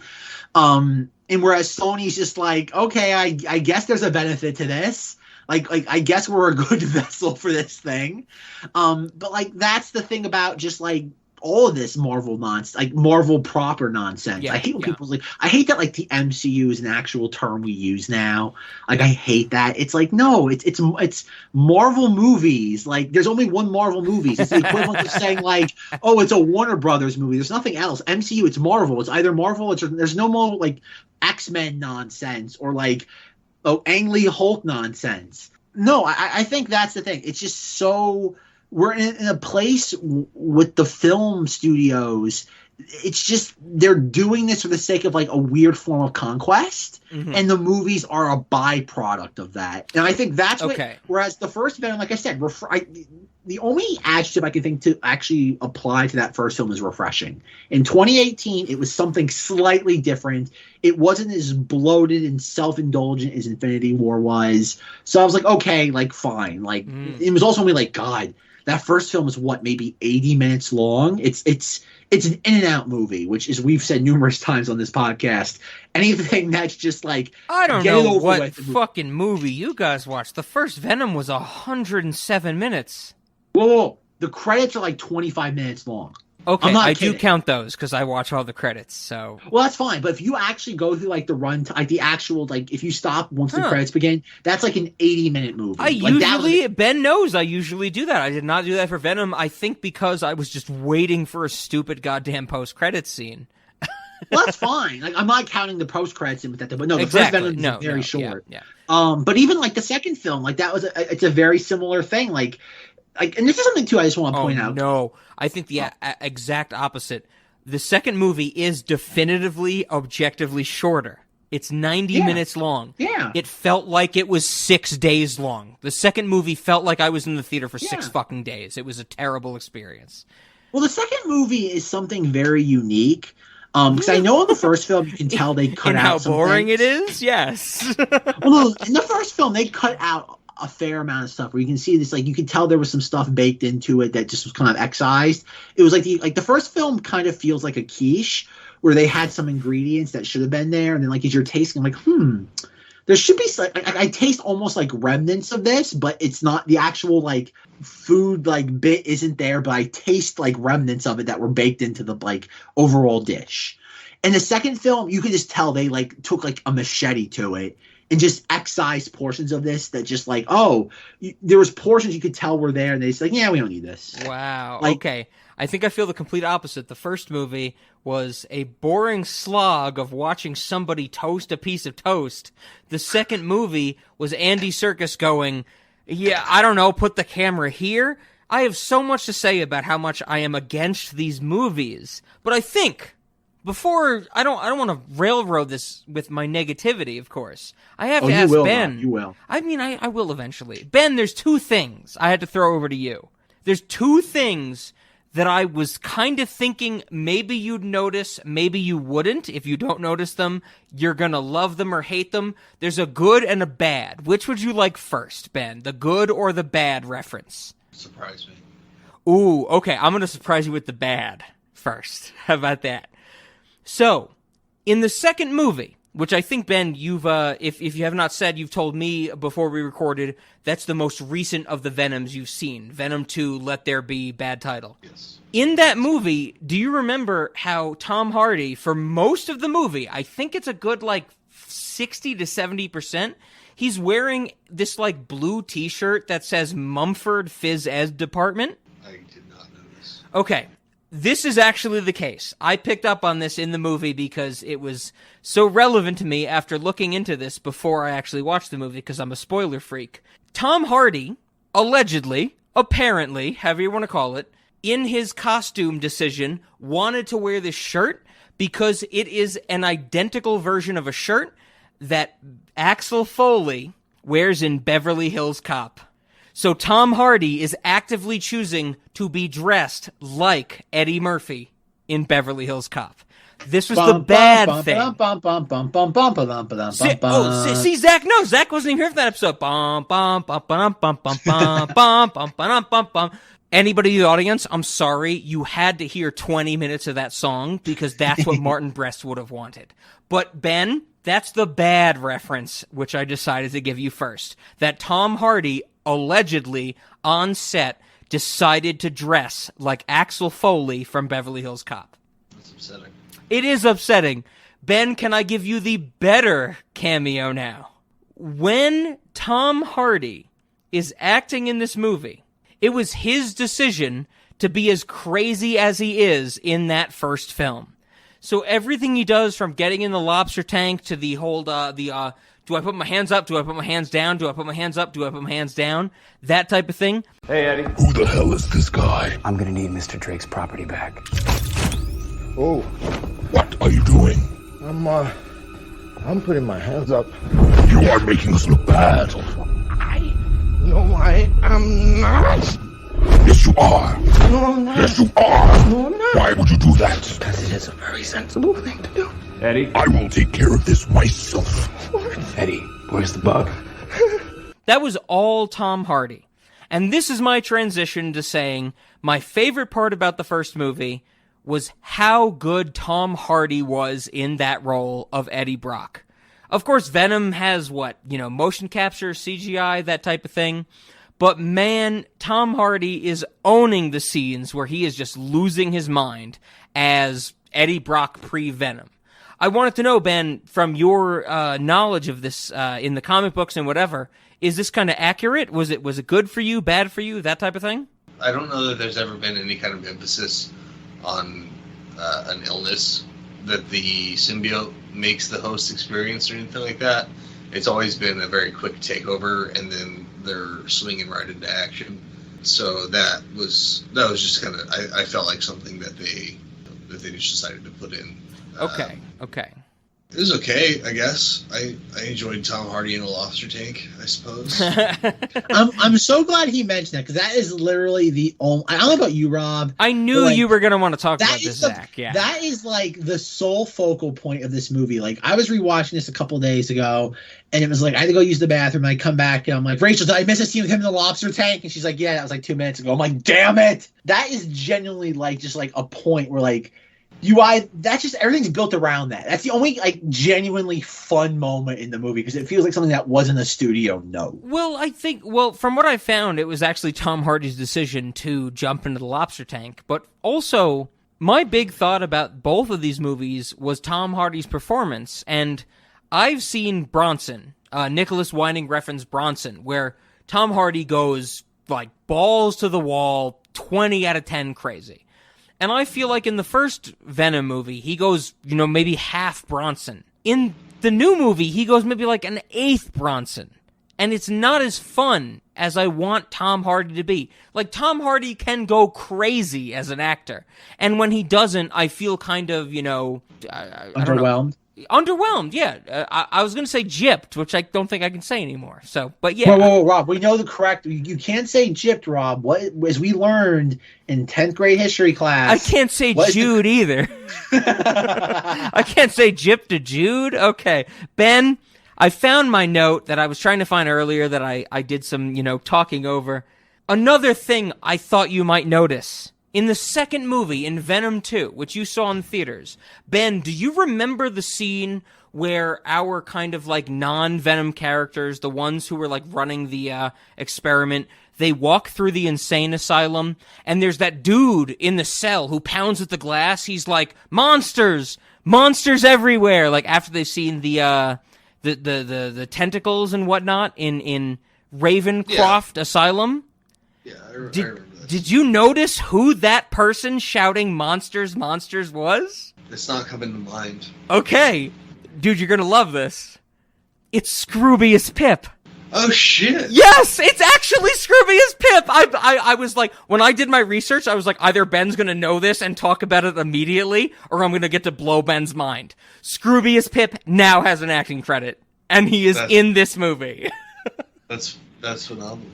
And whereas Sony's just like, okay, I guess there's a benefit to this. Like I guess we're a good vessel for this thing. But, like, that's the thing about just, like, all of this Marvel nonsense, like, Marvel proper nonsense. Yeah, I hate when people's like, I hate that, like, the MCU is an actual term we use now. Like, I hate that. It's like, no, it's Marvel movies. Like, there's only one Marvel movies. It's the equivalent of saying, like, oh, it's a Warner Brothers movie. There's nothing else. MCU, it's Marvel. It's either Marvel, there's no more, like, X-Men nonsense or, like, Ang Lee Hulk nonsense. No, I think that's the thing. It's just so we're in a place with the film studios it's just they're doing this for the sake of like a weird form of conquest, and the movies are a byproduct of that. And I think that's what. Whereas the first Venom, like I said, the only adjective I can think to actually apply to that first film is refreshing. In 2018, it was something slightly different. It wasn't as bloated and self-indulgent as Infinity War was. So I was like, okay, like fine. Like it was also only like, God, that first film is what, maybe 80 minutes long. It's an in and out movie, which is, we've said numerous times on this podcast. Anything that's just like, I don't know what fucking movie you guys watched. The first Venom was 107 minutes. Whoa. The credits are like 25 minutes long. Okay, I do count those because I watch all the credits. So well, that's fine. But if you actually go through like the run, like the actual, like if you stop once the credits begin, that's like an 80-minute movie. Ben knows I usually do that. I did not do that for Venom. I think because I was just waiting for a stupid goddamn post-credits scene. Well, that's fine. Like I'm not counting the post-credits in with that, but no, the first Venom is very short. Yeah. But even like the second film, like that was it's a very similar thing. Like, and this is something too I just want to point out. No, I think the exact opposite. The second movie is definitively, objectively shorter. It's 90 minutes long. Yeah. It felt like it was 6 days long. The second movie felt like I was in the theater for 6 fucking days. It was a terrible experience. Well, the second movie is something very unique. Because I know in the first film you can tell they cut out some how boring things. It is? Yes. Well, no, in the first film they cut out a fair amount of stuff where you can see this, like you could tell there was some stuff baked into it that just was kind of excised. It was like the first film kind of feels like a quiche where they had some ingredients that should have been there, and then like as you're tasting, I'm like, there should be I taste almost like remnants of this, but it's not the actual like food like bit isn't there, but I taste like remnants of it that were baked into the like overall dish. In the second film, you could just tell they like took like a machete to it and just excised portions of this that just like, there was portions you could tell were there, and they just like, yeah, we don't need this. Wow. Like, okay. I think I feel the complete opposite. The first movie was a boring slog of watching somebody toast a piece of toast. The second movie was Andy Serkis going, yeah, I don't know, put the camera here. I have so much to say about how much I am against these movies, but I think before I don't want to railroad this with my negativity, of course. I have to ask Ben. You will. I mean, I will eventually. Ben, there's 2 things I had to throw over to you. There's 2 things that I was kind of thinking maybe you'd notice, maybe you wouldn't. If you don't notice them, you're going to love them or hate them. There's a good and a bad. Which would you like first, Ben? The good or the bad reference? Surprise me. Ooh, okay. I'm going to surprise you with the bad first. How about that? So, in the second movie, which I think, Ben, you've, if you have not said, you've told me before we recorded, that's the most recent of the Venoms you've seen. Venom 2, Let There Be, bad title. Yes. In that movie, do you remember how Tom Hardy, for most of the movie, I think it's a good, 60 to 70%, he's wearing this, blue t-shirt that says Mumford Phys Ed Department? I did not notice. Okay. This is actually the case. I picked up on this in the movie because it was so relevant to me after looking into this before I actually watched the movie because I'm a spoiler freak. Tom Hardy, allegedly, apparently, however you want to call it, in his costume decision, wanted to wear this shirt because it is an identical version of a shirt that Axel Foley wears in Beverly Hills Cop. So Tom Hardy is actively choosing to be dressed like Eddie Murphy in Beverly Hills Cop. This was the bad thing. See, Zach knows. Zach wasn't even here for that episode. Anybody in the audience, I'm sorry, you had to hear 20 minutes of that song because that's what Martin Brest would have wanted. But Ben, that's the bad reference, which I decided to give you first. That Tom Hardy allegedly on set decided to dress like Axel Foley from Beverly Hills Cop. That's upsetting. It is upsetting. Ben, can I give you the better cameo now? When Tom Hardy is acting in this movie, it was his decision to be as crazy as he is in that first film. So everything he does, from getting in the lobster tank to the whole, do I put my hands up? Do I put my hands down? Do I put my hands up? Do I put my hands down? That type of thing. Hey, Eddie. Who the hell is this guy? I'm gonna need Mr. Drake's property back. Oh, What are you doing? I'm putting my hands up. You are making us look bad. No, I am not. Yes, you are. No, I'm not. Yes, you are. No, I'm not. Why would you do that? Because it is a very sensible thing to do. Eddie? I will take care of this myself. Eddie, where's the bug? That was all Tom Hardy. And this is my transition to saying my favorite part about the first movie was how good Tom Hardy was in that role of Eddie Brock. Of course, Venom has motion capture, CGI, that type of thing. But man, Tom Hardy is owning the scenes where he is just losing his mind as Eddie Brock pre-Venom. I wanted to know, Ben, from your knowledge of this in the comic books and whatever, is this kind of accurate? Was it good for you, bad for you, that type of thing? I don't know that there's ever been any kind of emphasis on an illness that the symbiote makes the host experience or anything like that. It's always been a very quick takeover, and then they're swinging right into action. So that was just kind of, I felt like something that they just decided to put in. Okay. It was okay, I guess. I enjoyed Tom Hardy in a lobster tank, I suppose. I'm so glad he mentioned that, because that is literally the only... I don't know about you, Rob. I knew you were going to want to talk about this, Zach. Yeah. That is like the sole focal point of this movie. Like, I was rewatching this a couple days ago, and it was like, I had to go use the bathroom, and I come back, and I'm like, Rachel, did I miss a scene with him in the lobster tank? And she's like, yeah, that was like 2 minutes ago. I'm like, damn it! That is genuinely like just like a point where like, that's just, everything's built around that. That's the only like genuinely fun moment in the movie, because it feels like something that wasn't a studio note. Well, from what I found, it was actually Tom Hardy's decision to jump into the lobster tank. But also, my big thought about both of these movies was Tom Hardy's performance. And I've seen Bronson, Nicholas Winding Refn's Bronson, where Tom Hardy goes like balls to the wall, 20 out of 10 crazy. And I feel like in the first Venom movie, he goes, maybe half Bronson. In the new movie, he goes maybe like an eighth Bronson. And it's not as fun as I want Tom Hardy to be. Like, Tom Hardy can go crazy as an actor. And when he doesn't, I feel kind of, Underwhelmed. Underwhelmed, yeah. I was going to say gypped, which I don't think I can say anymore. So, but yeah. Whoa, Rob, we know the correct... You can't say gypped, Rob. What, as we learned in 10th grade history class... I can't say Jude either. I can't say gypped to Jude? Okay. Ben, I found my note that I was trying to find earlier that I did some, talking over. Another thing I thought you might notice... In the second movie, in Venom 2, which you saw in theaters, Ben, do you remember the scene where our kind of like non-Venom characters, the ones who were like running the experiment, they walk through the insane asylum, and there's that dude in the cell who pounds at the glass. He's like, monsters everywhere. Like after they've seen the tentacles and whatnot in Ravencroft Asylum. Yeah, I remember this. Did you notice who that person shouting monsters was? It's not coming to mind. Okay. Dude, you're gonna love this. It's Scroobius Pip. Oh, shit. Yes, it's actually Scroobius Pip. I was like, when I did my research, I was like, either Ben's gonna know this and talk about it immediately, or I'm gonna get to blow Ben's mind. Scroobius Pip now has an acting credit, and he is in this movie. That's phenomenal.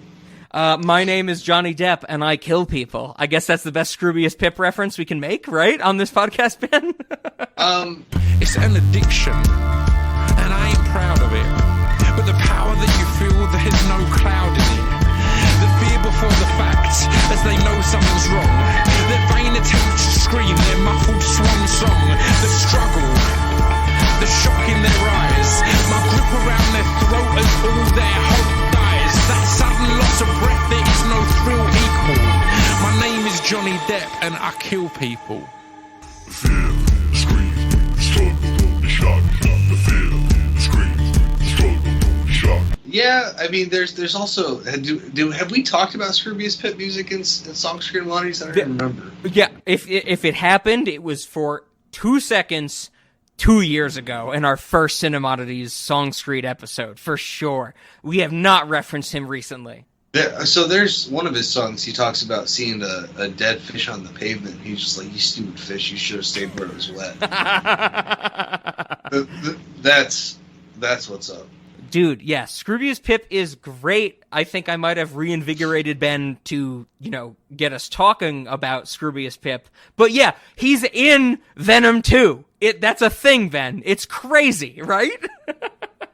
My name is Johnny Depp, and I kill people. I guess that's the best Scroobius Pip reference we can make, right? On this podcast, Ben? It's an addiction, and I ain't proud of it. But the power that you feel, there's no cloud in it. The fear before the fact, as they know something's wrong. Their vain attempts to scream, their muffled swan song. The struggle, the shock in their eyes. My grip around their throat as all their hope dies. That sudden loss of breath, there is no thrill equal. My name is Johnny Depp, and I kill people. Fear, scream, struggle, shock. The fear, scream, struggle, shock. Yeah, I mean, there's also... have we talked about Scroobius Pip music in Song Screen Oddities? I don't remember. Yeah, if it happened, it was for 2 seconds 2 years ago in our first Cinemodities Song Screed episode, for sure. We have not referenced him recently. So there's one of his songs. He talks about seeing a dead fish on the pavement. He's just like, "You stupid fish! You should have stayed where it was wet." That's what's up. Dude, yeah, Scroobius Pip is great. I think I might have reinvigorated Ben to, get us talking about Scroobius Pip. But yeah, he's in Venom 2. That's a thing, Ben. It's crazy, right?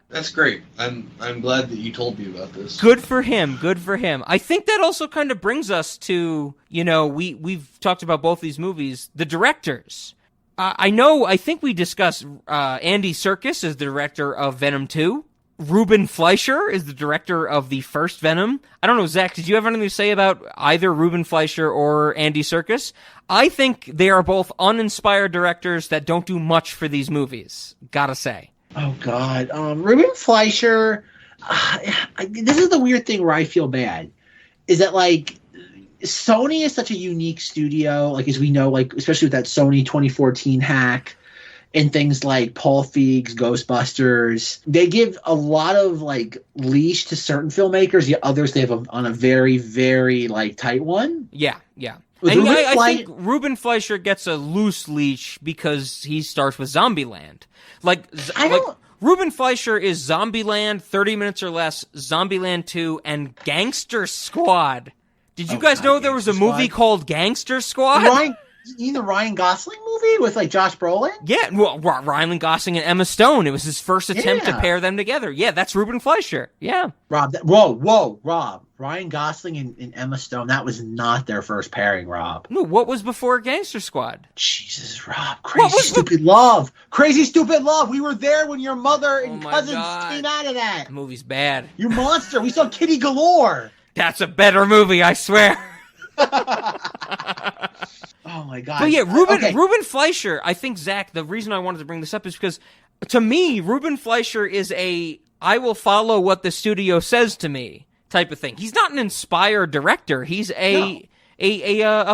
That's great. I'm glad that you told me about this. Good for him. Good for him. I think that also kind of brings us to, we've talked about both these movies, the directors. I think we discussed Andy Serkis as the director of Venom 2. Ruben Fleischer is the director of the first Venom. I don't know, Zach, did you have anything to say about either Ruben Fleischer or Andy Serkis? I think they are both uninspired directors that don't do much for these movies. Gotta say. Oh, God. Ruben Fleischer, this is the weird thing where I feel bad, is that, Sony is such a unique studio, as we know, especially with that Sony 2014 hack, and things like Paul Feig's Ghostbusters. They give a lot of leash to certain filmmakers, yet others they have on a very, very tight one. Yeah. And I think Ruben Fleischer gets a loose leash because he starts with Zombieland. Ruben Fleischer is Zombieland, 30 Minutes or Less, Zombieland 2, and Gangster Squad. Did you guys know there was a movie called Gangster Squad? You mean the Ryan Gosling movie with Josh Brolin? Yeah, well, Ryan Gosling and Emma Stone. It was his first attempt to pair them together. Yeah, that's Ruben Fleischer. Yeah. Rob, Rob. Ryan Gosling and Emma Stone, that was not their first pairing, Rob. No, what was before Gangster Squad? Jesus, Rob. Crazy Stupid Love. Crazy Stupid Love. We were there when your mother and cousins came out of that. That movie's bad. You monster. We saw Kitty Galore. That's a better movie, I swear. Oh my God! But yeah, Ruben Fleischer. I think, Zach, the reason I wanted to bring this up is because, to me, Ruben Fleischer is I will follow what the studio says to me type of thing. He's not an inspired director. He's a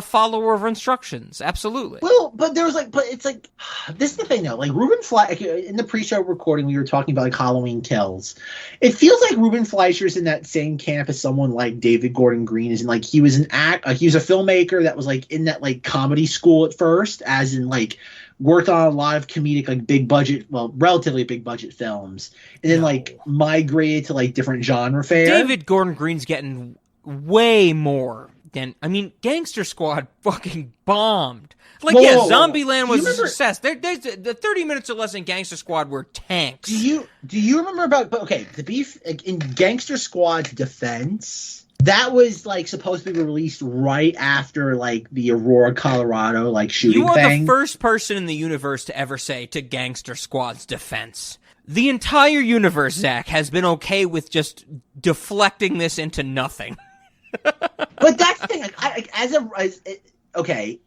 follower of instructions. Absolutely. Well, but there was but it's this is the thing though. Ruben Fleischer, in the pre-show recording, we were talking about Halloween Kills. It feels like Ruben Fleischer's in that same camp as someone like David Gordon Green is in. He was he was a filmmaker that was in that comedy school at first, as in worked on a lot of comedic big budget, relatively big budget films, and then migrated to different genre fare. David Gordon Green's getting way more. Gangster Squad fucking bombed. Zombieland was a success. The 30 Minutes or Less in Gangster Squad were tanks. Do you remember the beef in Gangster Squad's defense? That was supposed to be released right after the Aurora, Colorado shooting thing. You are the first person in the universe to ever say to Gangster Squad's defense. The entire universe, Zach, has been okay with just deflecting this into nothing. But that's the thing.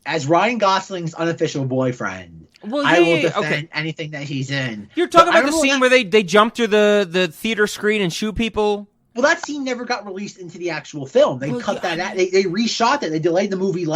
As Ryan Gosling's unofficial boyfriend, I will defend anything that he's in. You're talking about the scene where they jump through the theater screen and shoot people? Well, that scene never got released into the actual film. They cut that out. They reshot that. They delayed the movie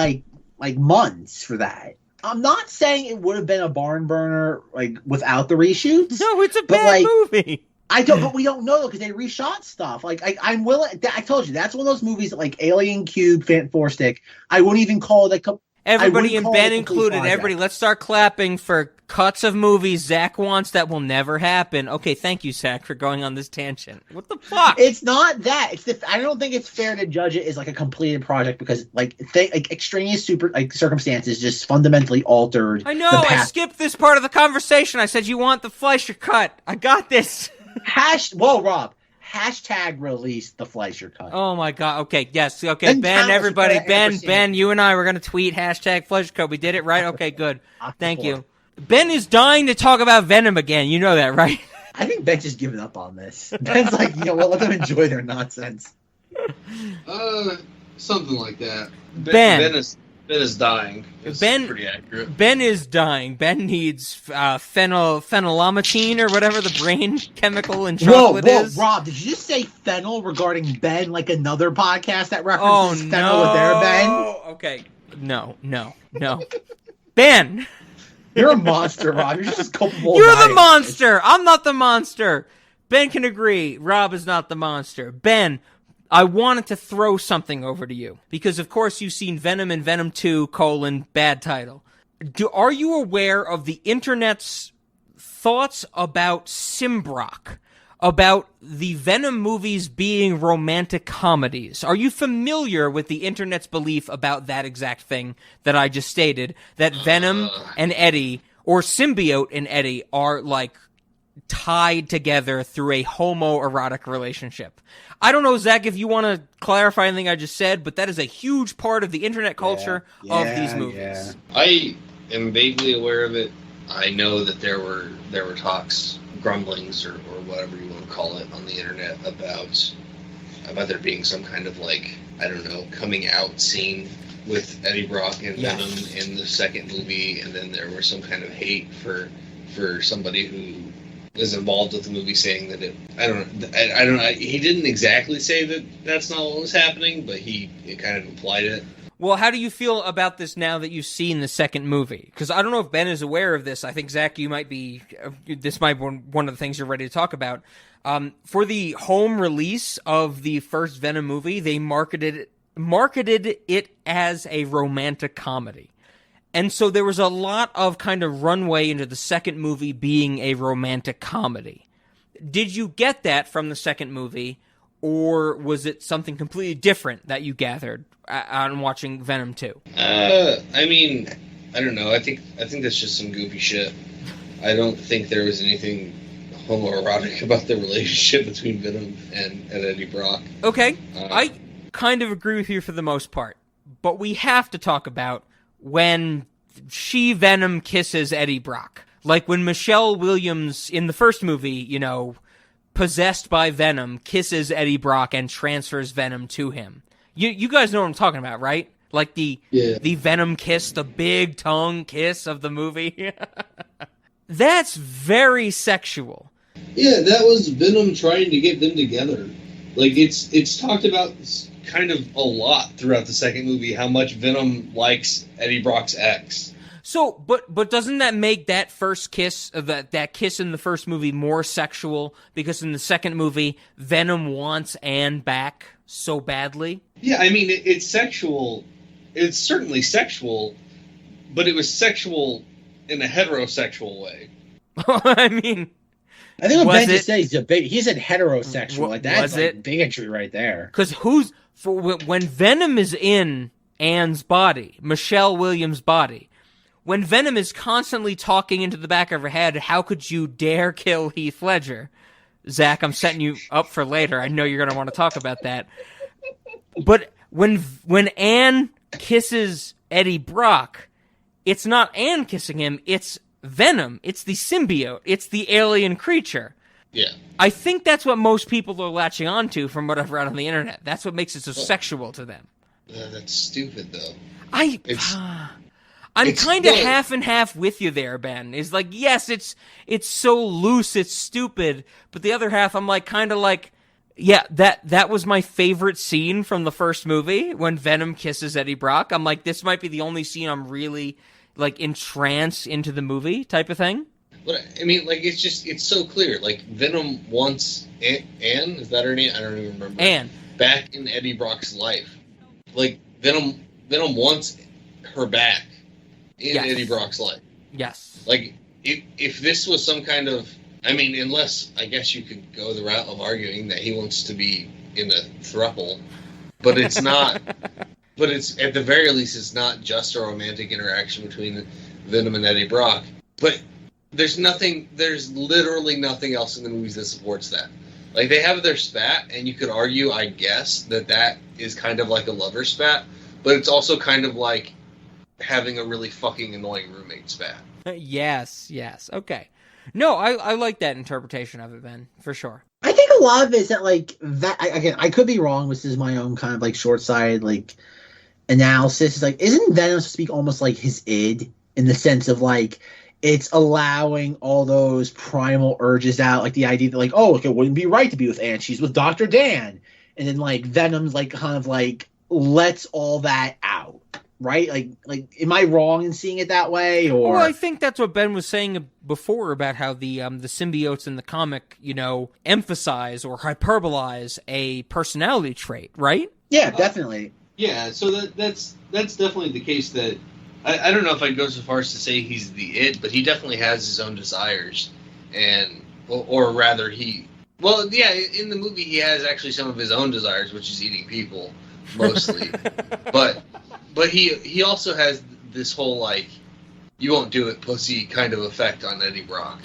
months for that. I'm not saying it would have been a barn burner without the reshoots. No, it's a bad movie. But we don't know because they reshot stuff. I'm willing. I told you that's one of those movies Alien Cube, Four Stick. I wouldn't even call it everybody, and Ben included. Everybody, let's start clapping for cuts of movies Zach wants that will never happen. Okay, thank you, Zach, for going on this tangent. What the fuck? It's not that. I don't think it's fair to judge it as a completed project because extraneous circumstances just fundamentally altered. I know. I skipped this part of the conversation. I said you want the Fleischer cut. I got this. Rob. Hashtag release the Fleischer cut. Oh my God. Okay. Yes. Okay. And Ben, everybody. Ben, you and I were going to tweet hashtag Fleischer cut. We did it, right? Okay, good. Thank you. Ben is dying to talk about Venom again. You know that, right? I think Ben's just giving up on this. Ben's let them enjoy their nonsense. Something like that. Ben is dying. It's pretty accurate. Ben is dying. Ben needs phenylamine or whatever the brain chemical in chocolate is. Rob, did you just say fennel regarding Ben another podcast that references fennel with their Ben? Okay. No. Ben! You're a monster, Rob. You're just culpable. You're the monster! I'm not the monster! Ben can agree. Rob is not the monster. Ben, I wanted to throw something over to you because, of course, you've seen Venom and Venom 2, bad title. Are you aware of the internet's thoughts about Simbrock, about the Venom movies being romantic comedies? Are you familiar with the internet's belief about that exact thing that I just stated, that Venom and Eddie, or Symbiote and Eddie, are, like, tied together through a homoerotic relationship? I don't know, Zach, if you want to clarify anything I just said, but that is a huge part of the internet culture of these movies. Yeah. I am vaguely aware of it. I know that there were talks, grumblings, or whatever you want to call it, on the internet about there being some kind of, like, I don't know, coming out scene with Eddie Brock and Venom in the second movie, and then there was some kind of hate for somebody who is involved with the movie saying that I don't know. He didn't exactly say that that's not what was happening, but it kind of implied it. Well, how do you feel about this now that you've seen the second movie? Because I don't know if Ben is aware of this. I think, Zach, this might be one of the things you're ready to talk about. For the home release of the first Venom movie, they marketed it as a romantic comedy. And so there was a lot of kind of runway into the second movie being a romantic comedy. Did you get that from the second movie, or was it something completely different that you gathered on watching Venom 2? I mean, I don't know. I think that's just some goofy shit. I don't think there was anything homoerotic about the relationship between Venom and Eddie Brock. Okay, I kind of agree with you for the most part, but we have to talk about when Venom kisses Eddie Brock. Like when Michelle Williams in the first movie, possessed by Venom, kisses Eddie Brock and transfers Venom to him. You guys know what I'm talking about, right? Like the Venom kiss, the big tongue kiss of the movie. That's very sexual. Yeah, that was Venom trying to get them together. Like, it's talked about kind of a lot throughout the second movie, how much Venom likes Eddie Brock's ex. So, but doesn't that make that first kiss, that kiss in the first movie, more sexual? Because in the second movie, Venom wants Anne back so badly? Yeah, I mean, it's sexual. It's certainly sexual, but it was sexual in a heterosexual way. I mean, I think what Ben just said, he said heterosexual. Like, that's like bigotry right there. Because when Venom is in Anne's body, Michelle Williams' body, when Venom is constantly talking into the back of her head, how could you dare kill Heath Ledger? Zach, I'm setting you up for later. I know you're going to want to talk about that. But when Anne kisses Eddie Brock, it's not Anne kissing him, it's Venom. It's the symbiote. It's the alien creature. Yeah. I think that's what most people are latching onto from what I've read on the internet. That's what makes it so sexual to them. That's stupid, though. I'm kind of half and half with you there, Ben. It's like, yes, it's so loose, it's stupid, but the other half, I'm like, kind of like, yeah, that was my favorite scene from the first movie when Venom kisses Eddie Brock. I'm like, this might be the only scene I'm really like entranced into the movie type of thing. But I mean, like, it's so clear. Like, Venom wants Anne, is that her name? I don't even remember. Anne. Back in Eddie Brock's life. Like, Venom wants her back in Eddie Brock's life. Yes. Like, if this was some kind of, I mean, unless, I guess you could go the route of arguing that he wants to be in a throuple, but it's not, but it's, at the very least, it's not just a romantic interaction between Venom and Eddie Brock, but there's literally nothing else in the movies that supports that. Like, they have their spat, and you could argue, I guess, that is kind of like a lover spat, but it's also kind of like having a really fucking annoying roommate spat. Yes. Okay. No, I like that interpretation of it, Ben, for sure. I think a lot of it is that, like, that, again, I could be wrong, this is my own kind of, like, short-sighted, like, analysis. It's like, isn't Venom supposed to be almost like his id, in the sense of, like, it's allowing all those primal urges out, like the idea that, like, oh, look, it wouldn't be right to be with Anne, she's with Dr. Dan. And then, like, Venom's, like, kind of, like, lets all that out. right? Like, am I wrong in seeing it that way? Or Well, I think that's what Ben was saying before about how the symbiotes in the comic, emphasize or hyperbolize a personality trait, right? Yeah, definitely. Yeah, so that's definitely the case. That I don't know if I'd go so far as to say he's the it, but he definitely has his own desires, and or rather well, yeah, in the movie he has actually some of his own desires, which is eating people mostly, but he also has this whole like you won't do it pussy kind of effect on Eddie Brock,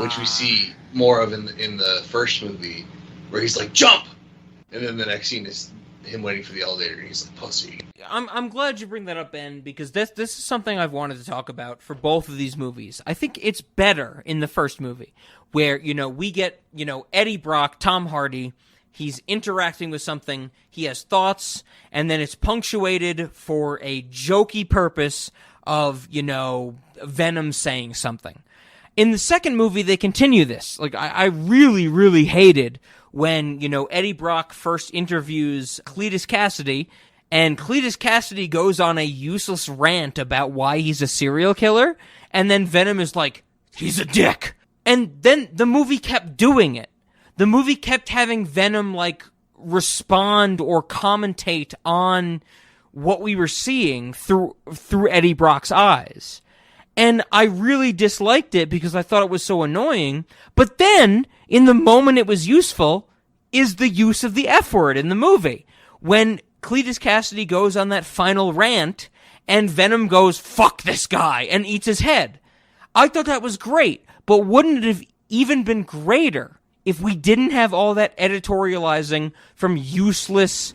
which we see more of in the first movie, where he's like jump, and then the next scene is him waiting for the elevator, and he's like pussy. I'm glad you bring that up, Ben, because this is something I've wanted to talk about for both of these movies. I think it's better in the first movie, where we get Eddie Brock, Tom Hardy. He's interacting with something. He has thoughts, and then it's punctuated for a jokey purpose of Venom saying something. In the second movie, they continue this. Like I really, really hated when, Eddie Brock first interviews Cletus Cassidy, and Cletus Cassidy goes on a useless rant about why he's a serial killer, and then Venom is like, he's a dick. And then the movie kept doing it. The movie kept having Venom, respond or commentate on what we were seeing through Eddie Brock's eyes. And I really disliked it because I thought it was so annoying. But then, in the moment it was useful, is the use of the F word in the movie. When Cletus Cassidy goes on that final rant, and Venom goes, fuck this guy, and eats his head. I thought that was great, but wouldn't it have even been greater if we didn't have all that editorializing from useless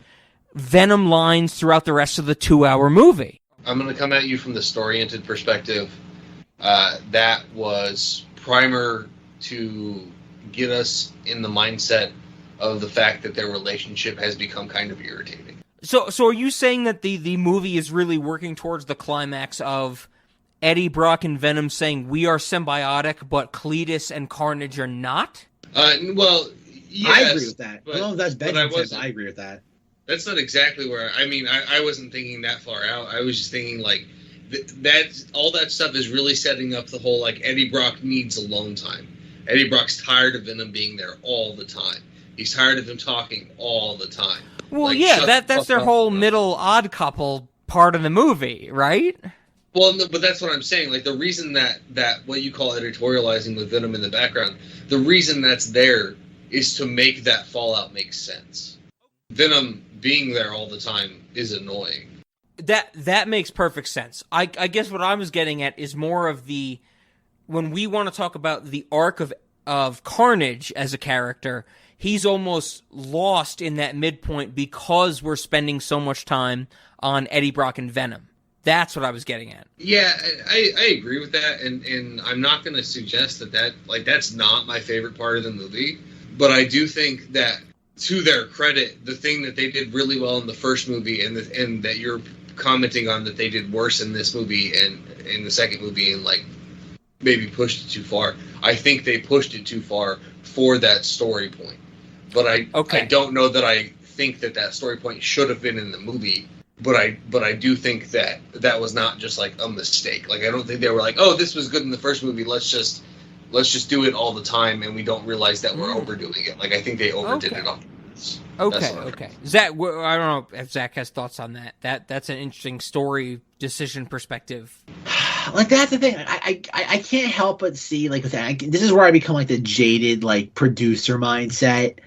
Venom lines throughout the rest of the 2-hour movie? I'm going to come at you from the story-oriented perspective. That was primer to get us in the mindset of the fact that their relationship has become kind of irritating. So are you saying that the movie is really working towards the climax of Eddie Brock and Venom saying we are symbiotic, but Cletus and Carnage are not? Well, yes, I agree with that. I don't know if that's Benjamin, I agree with that. That's not exactly where I wasn't thinking that far out. I was just thinking that all that stuff is really setting up the whole Eddie Brock needs alone time. Eddie Brock's tired of Venom being there all the time. He's tired of him talking all the time. Well, that's their whole middle odd couple part of the movie, right? Well, no, but that's what I'm saying. The reason that what you call editorializing with Venom in the background, the reason that's there is to make that fallout make sense. Venom being there all the time is annoying. That makes perfect sense. I guess what I was getting at is more of when we want to talk about the arc of Carnage as a character, he's almost lost in that midpoint because we're spending so much time on Eddie Brock and Venom. That's what I was getting at. Yeah, I agree with that, and I'm not going to suggest that that's not my favorite part of the movie, but I do think that, to their credit, the thing that they did really well in the first movie, and that you're commenting on that they did worse in this movie and in the second movie, and maybe pushed it too far. I think they pushed it too far for that story point, but I don't know that I think that story point should have been in the movie. But I do think that was not just a mistake. I don't think they were oh, this was good in the first movie. Let's just do it all the time, and we don't realize that we're overdoing it. I think they overdid it on purpose. Okay. Zach, I don't know if Zach has thoughts on that. That's an interesting story decision perspective. That's the thing. I can't help but see with that. This is where I become the jaded producer mindset.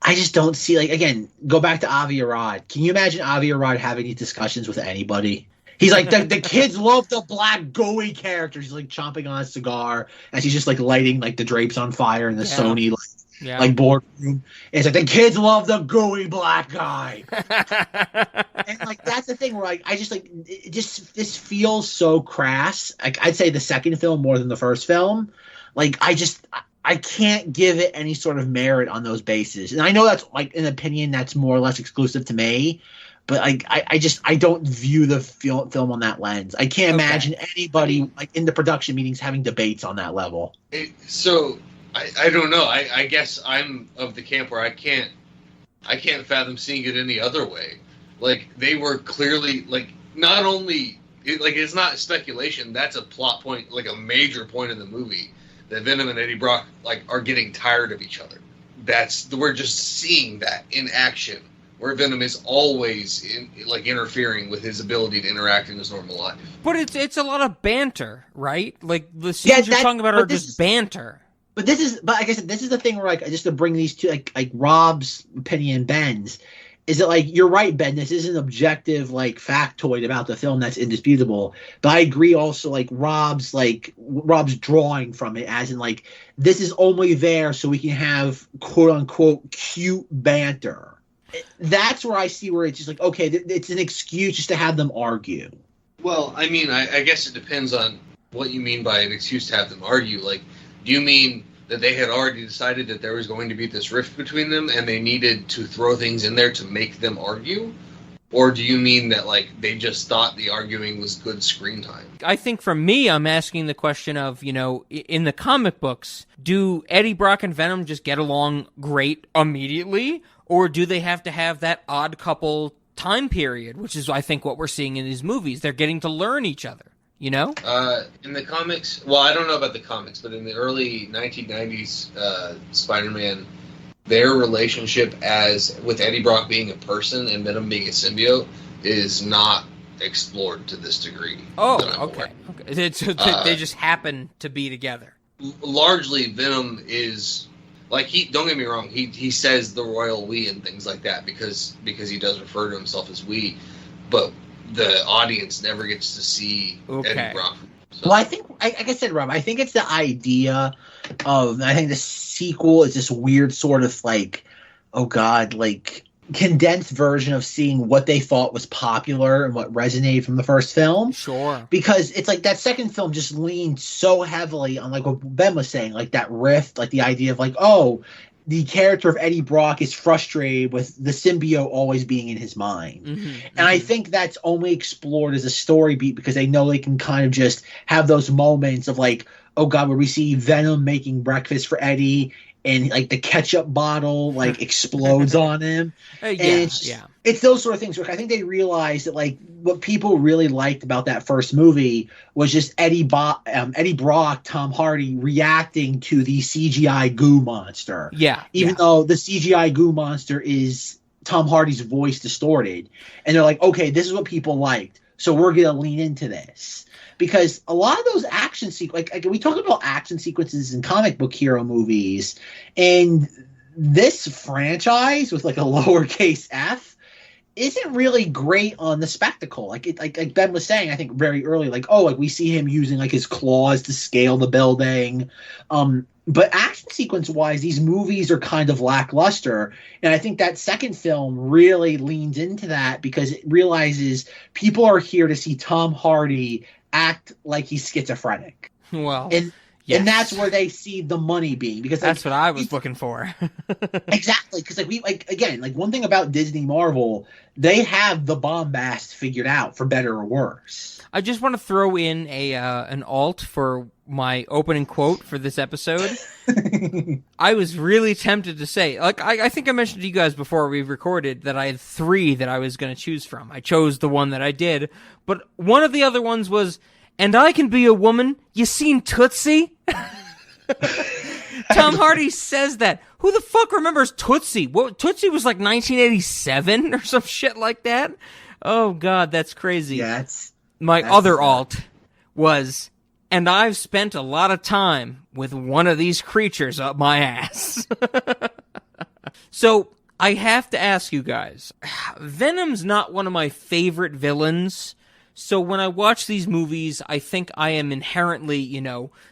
I just don't see again, go back to Avi Arad. Can you imagine Avi Arad having these discussions with anybody? He's the kids love the black gooey characters. He's chomping on a cigar as he's just lighting the drapes on fire in the Sony boardroom. It's the kids love the gooey black guy. And that's the thing where I just this feels so crass. I'd say the second film more than the first film. I can't give it any sort of merit on those bases. And I know that's an opinion that's more or less exclusive to me, but I don't view the film on that lens. I can't imagine anybody in the production meetings having debates on that level. I don't know. I guess I'm of the camp where I can't fathom seeing it any other way. They were clearly not only it's not speculation. That's a plot point, like a major point in the movie, that Venom and Eddie Brock are getting tired of each other. We're just seeing that in action, where Venom is always interfering with his ability to interact in his normal life. But it's a lot of banter, right? Like the scenes you're talking about are just banter. But like I said, this is the thing where just to bring these two like Rob's opinion and Ben's, is that you're right, Ben, this is an objective factoid about the film that's indisputable. But I agree also Rob's drawing from it as in this is only there so we can have quote unquote cute banter. That's where I see where it's just okay, it's an excuse just to have them argue. Well, I mean, I guess it depends on what you mean by an excuse to have them argue. Do you mean that they had already decided that there was going to be this rift between them and they needed to throw things in there to make them argue? Or do you mean that they just thought the arguing was good screen time? I think for me, I'm asking the question of, in the comic books, do Eddie Brock and Venom just get along great immediately? Or do they have to have that odd couple time period, which is, I think, what we're seeing in these movies? They're getting to learn each other. In the comics, well, I don't know about the comics, but in the early 1990s Spider-Man, their relationship with Eddie Brock being a person and Venom being a symbiote is not explored to this degree. Oh, okay. They just happen to be together. Largely, Venom is don't get me wrong, he says the royal we and things like that because he does refer to himself as we, but the audience never gets to see Eddie Brock. So. Well, I think, like I said, Rob, I think it's the idea of, I think the sequel is this weird sort of condensed version of seeing what they thought was popular and what resonated from the first film. Sure. Because it's that second film just leaned so heavily on what Ben was saying, that rift, the idea of the character of Eddie Brock is frustrated with the symbiote always being in his mind. And I think that's only explored as a story beat because they know they can kind of just have those moments of oh God, where we see Venom making breakfast for Eddie and the ketchup bottle explodes on him. It's those sort of things where I think they realized that what people really liked about that first movie was just Eddie Brock, Tom Hardy reacting to the CGI goo monster. Even though the CGI goo monster is Tom Hardy's voice distorted, and they're okay, this is what people liked, so we're gonna lean into this. Because a lot of those action sequences, we talk about action sequences in comic book hero movies, and this franchise with a lowercase f isn't really great on the spectacle. Like Ben was saying, I think very early, we see him using his claws to scale the building. But action sequence wise, these movies are kind of lackluster. And I think that second film really leans into that because it realizes people are here to see Tom Hardy act like he's schizophrenic. Well, and that's where they see the money being, because that's what I was looking for. Exactly, because one thing about Disney Marvel, they have the bombast figured out for better or worse. I just want to throw in an alt for my opening quote for this episode. I was really tempted to say, I think I mentioned to you guys before we recorded that I had 3 that I was going to choose from. I chose the one that I did, but one of the other ones was, "And I can be a woman. You seen Tootsie?" Tom Hardy says that. Who the fuck remembers Tootsie? Tootsie was 1987 or some shit like that. Oh God, that's crazy. Yeah, my other alt was, "And I've spent a lot of time with one of these creatures up my ass." So I have to ask you guys, Venom's not one of my favorite villains. So when I watch these movies, I think I am inherently,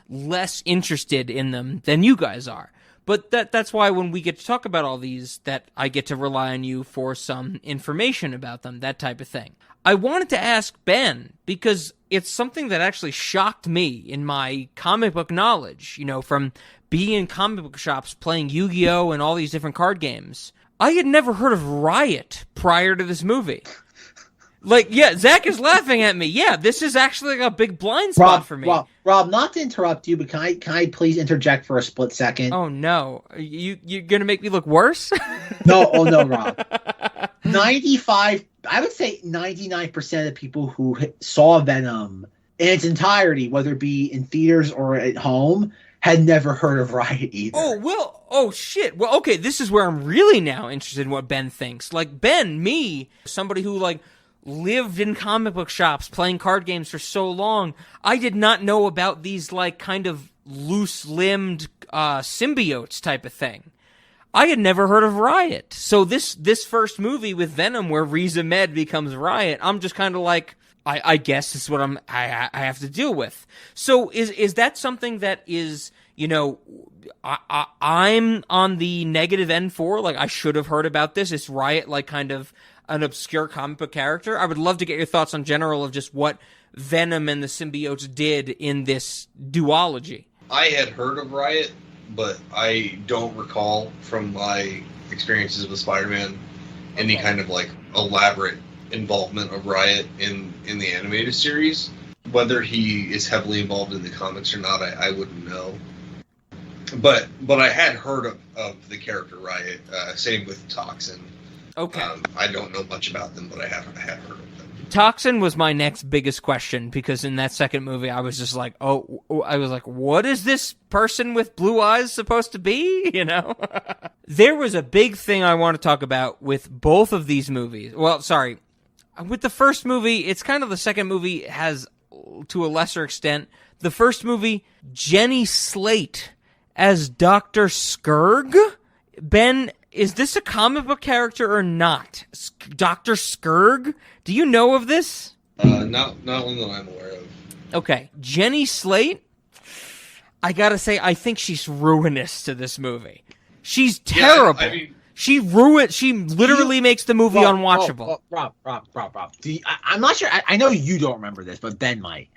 less interested in them than you guys are. But that's why when we get to talk about all these, that I get to rely on you for some information about them, that type of thing. I wanted to ask Ben, because it's something that actually shocked me in my comic book knowledge, from being in comic book shops, playing Yu-Gi-Oh! And all these different card games. I had never heard of Riot prior to this movie. Zach is laughing at me. Yeah, this is actually a big blind spot for me. Rob, not to interrupt you, but can I please interject for a split second? Oh no, you're gonna make me look worse? No, Rob. 95 I would say 99% of people who saw Venom in its entirety, whether it be in theaters or at home, had never heard of Riot either. Oh shit. Well, okay, this is where I'm really now interested in what Ben thinks. Like, Ben, me, somebody who, like, lived in comic book shops playing card games for so long, I did not know about these, like, kind of loose-limbed symbiotes type of thing. I had never heard of Riot. So this first movie with Venom where Riz Ahmed becomes Riot, I'm just kind of like, I guess this is what I have to deal with. So is that something that is, you know, I'm on the negative end for? Like, I should have heard about this. Is Riot like kind of an obscure comic book character? I would love to get your thoughts on general of just what Venom and the symbiotes did in this duology. I had heard of Riot, but I don't recall from my experiences with Spider-Man any kind of like elaborate involvement of Riot in the animated series. Whether he is heavily involved in the comics or not, I wouldn't know. But I had heard of the character Riot. Same with Toxin. Okay. I don't know much about them, but I have heard of them. Toxin was my next biggest question, because in that second movie, I was just like, what is this person with blue eyes supposed to be? You know? There was a big thing I want to talk about with both of these movies. Well, sorry. With the first movie, it's kind of the second movie has, to a lesser extent, the first movie, Jenny Slate as Dr. Skurg? Ben, is this a comic book character or not? Dr. Skurg? Do you know of this? Not one that I'm aware of. Okay. Jenny Slate, I gotta say, I think she's ruinous to this movie. She's terrible. Yeah, I mean, she literally makes the movie unwatchable. Rob. I'm not sure. I know you don't remember this, but Ben might.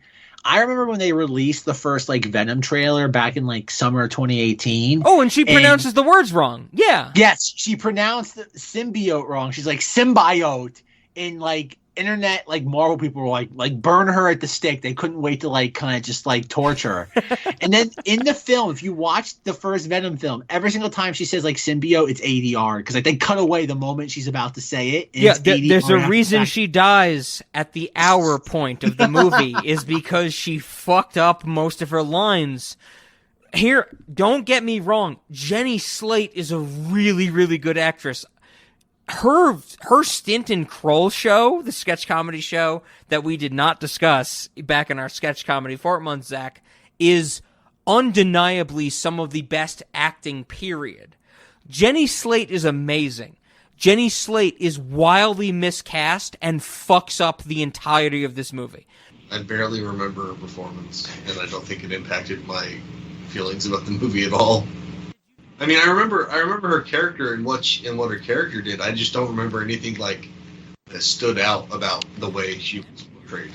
I remember when they released the first like Venom trailer back in like summer of 2018. Oh, and she pronounces the words wrong. Yeah. Yes, she pronounced the symbiote wrong. She's like symbiote. In like internet, like Marvel people were like burn her at the stake. They couldn't wait to like kind of just like torture her. And then in the film, if you watch the first Venom film, every single time she says like symbiote, it's ADR because like they cut away the moment she's about to say it. Yeah, there's a reason she dies at the hour point of the movie is because she fucked up most of her lines. Here, don't get me wrong, Jenny Slate is a really, really good actress. Her stint in Kroll Show, the sketch comedy show that we did not discuss back in our sketch comedy Fort month, Zach, is undeniably some of the best acting, period. Jenny Slate is amazing. Jenny Slate is wildly miscast and fucks up the entirety of this movie. I barely remember her performance, and I don't think it impacted my feelings about the movie at all. I mean, I remember her character and what her character did. I just don't remember anything like that stood out about the way she was portrayed.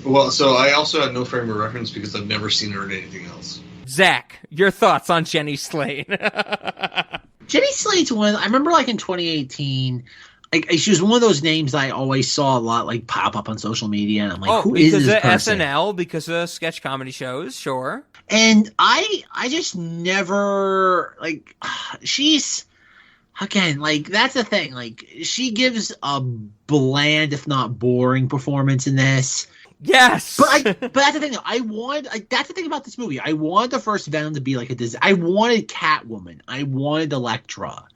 Well, so I also had no frame of reference because I've never seen her in anything else. Zach, your thoughts on Jenny Slate? Jenny Slate's one. I remember like in 2018. Like, she was one of those names that I always saw a lot like pop up on social media, and I'm like, who is this person? Because of SNL, because of sketch comedy shows, sure. And I just never like she's again like that's the thing, like she gives a bland if not boring performance in this. Yes, but that's the thing though. That's the thing about this movie. I wanted the first Venom to be like I wanted Catwoman. I wanted Elektra.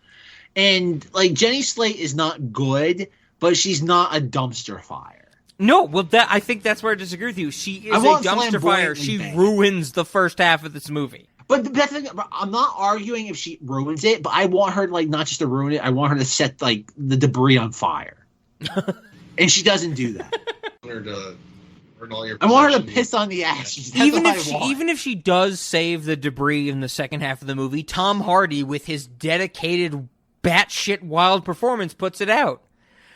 And like Jenny Slate is not good, but she's not a dumpster fire. No, well, I think that's where I disagree with you. She is a dumpster fire. She ruins the first half of this movie. But that's the thing. I'm not arguing if she ruins it, but I want her like not just to ruin it. I want her to set like the debris on fire, and she doesn't do that. I want her to piss on the ashes. Even if she does save the debris in the second half of the movie, Tom Hardy with his dedicated batshit wild performance puts it out.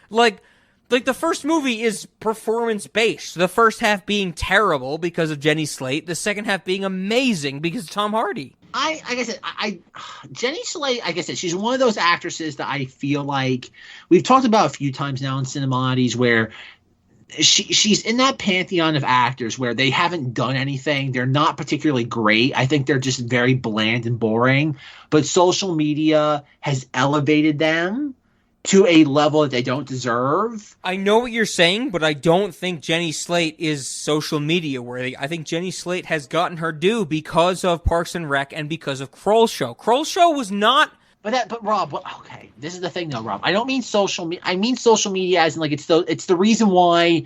Like the first movie is performance-based. The first half being terrible because of Jenny Slate. The second half being amazing because of Tom Hardy. Like I said, Jenny Slate, like I said, she's one of those actresses that I feel like we've talked about a few times now in Cinemodities where she's in that pantheon of actors where they haven't done anything. They're not particularly great. I think they're just very bland and boring. But social media has elevated them. to a level that they don't deserve. I know what you're saying, but I don't think Jenny Slate is social media worthy. I think Jenny Slate has gotten her due because of Parks and Rec and because of Kroll Show. Kroll Show was not. But Rob, okay, this is the thing though, Rob. I don't mean social media. I mean social media as in like it's the reason why.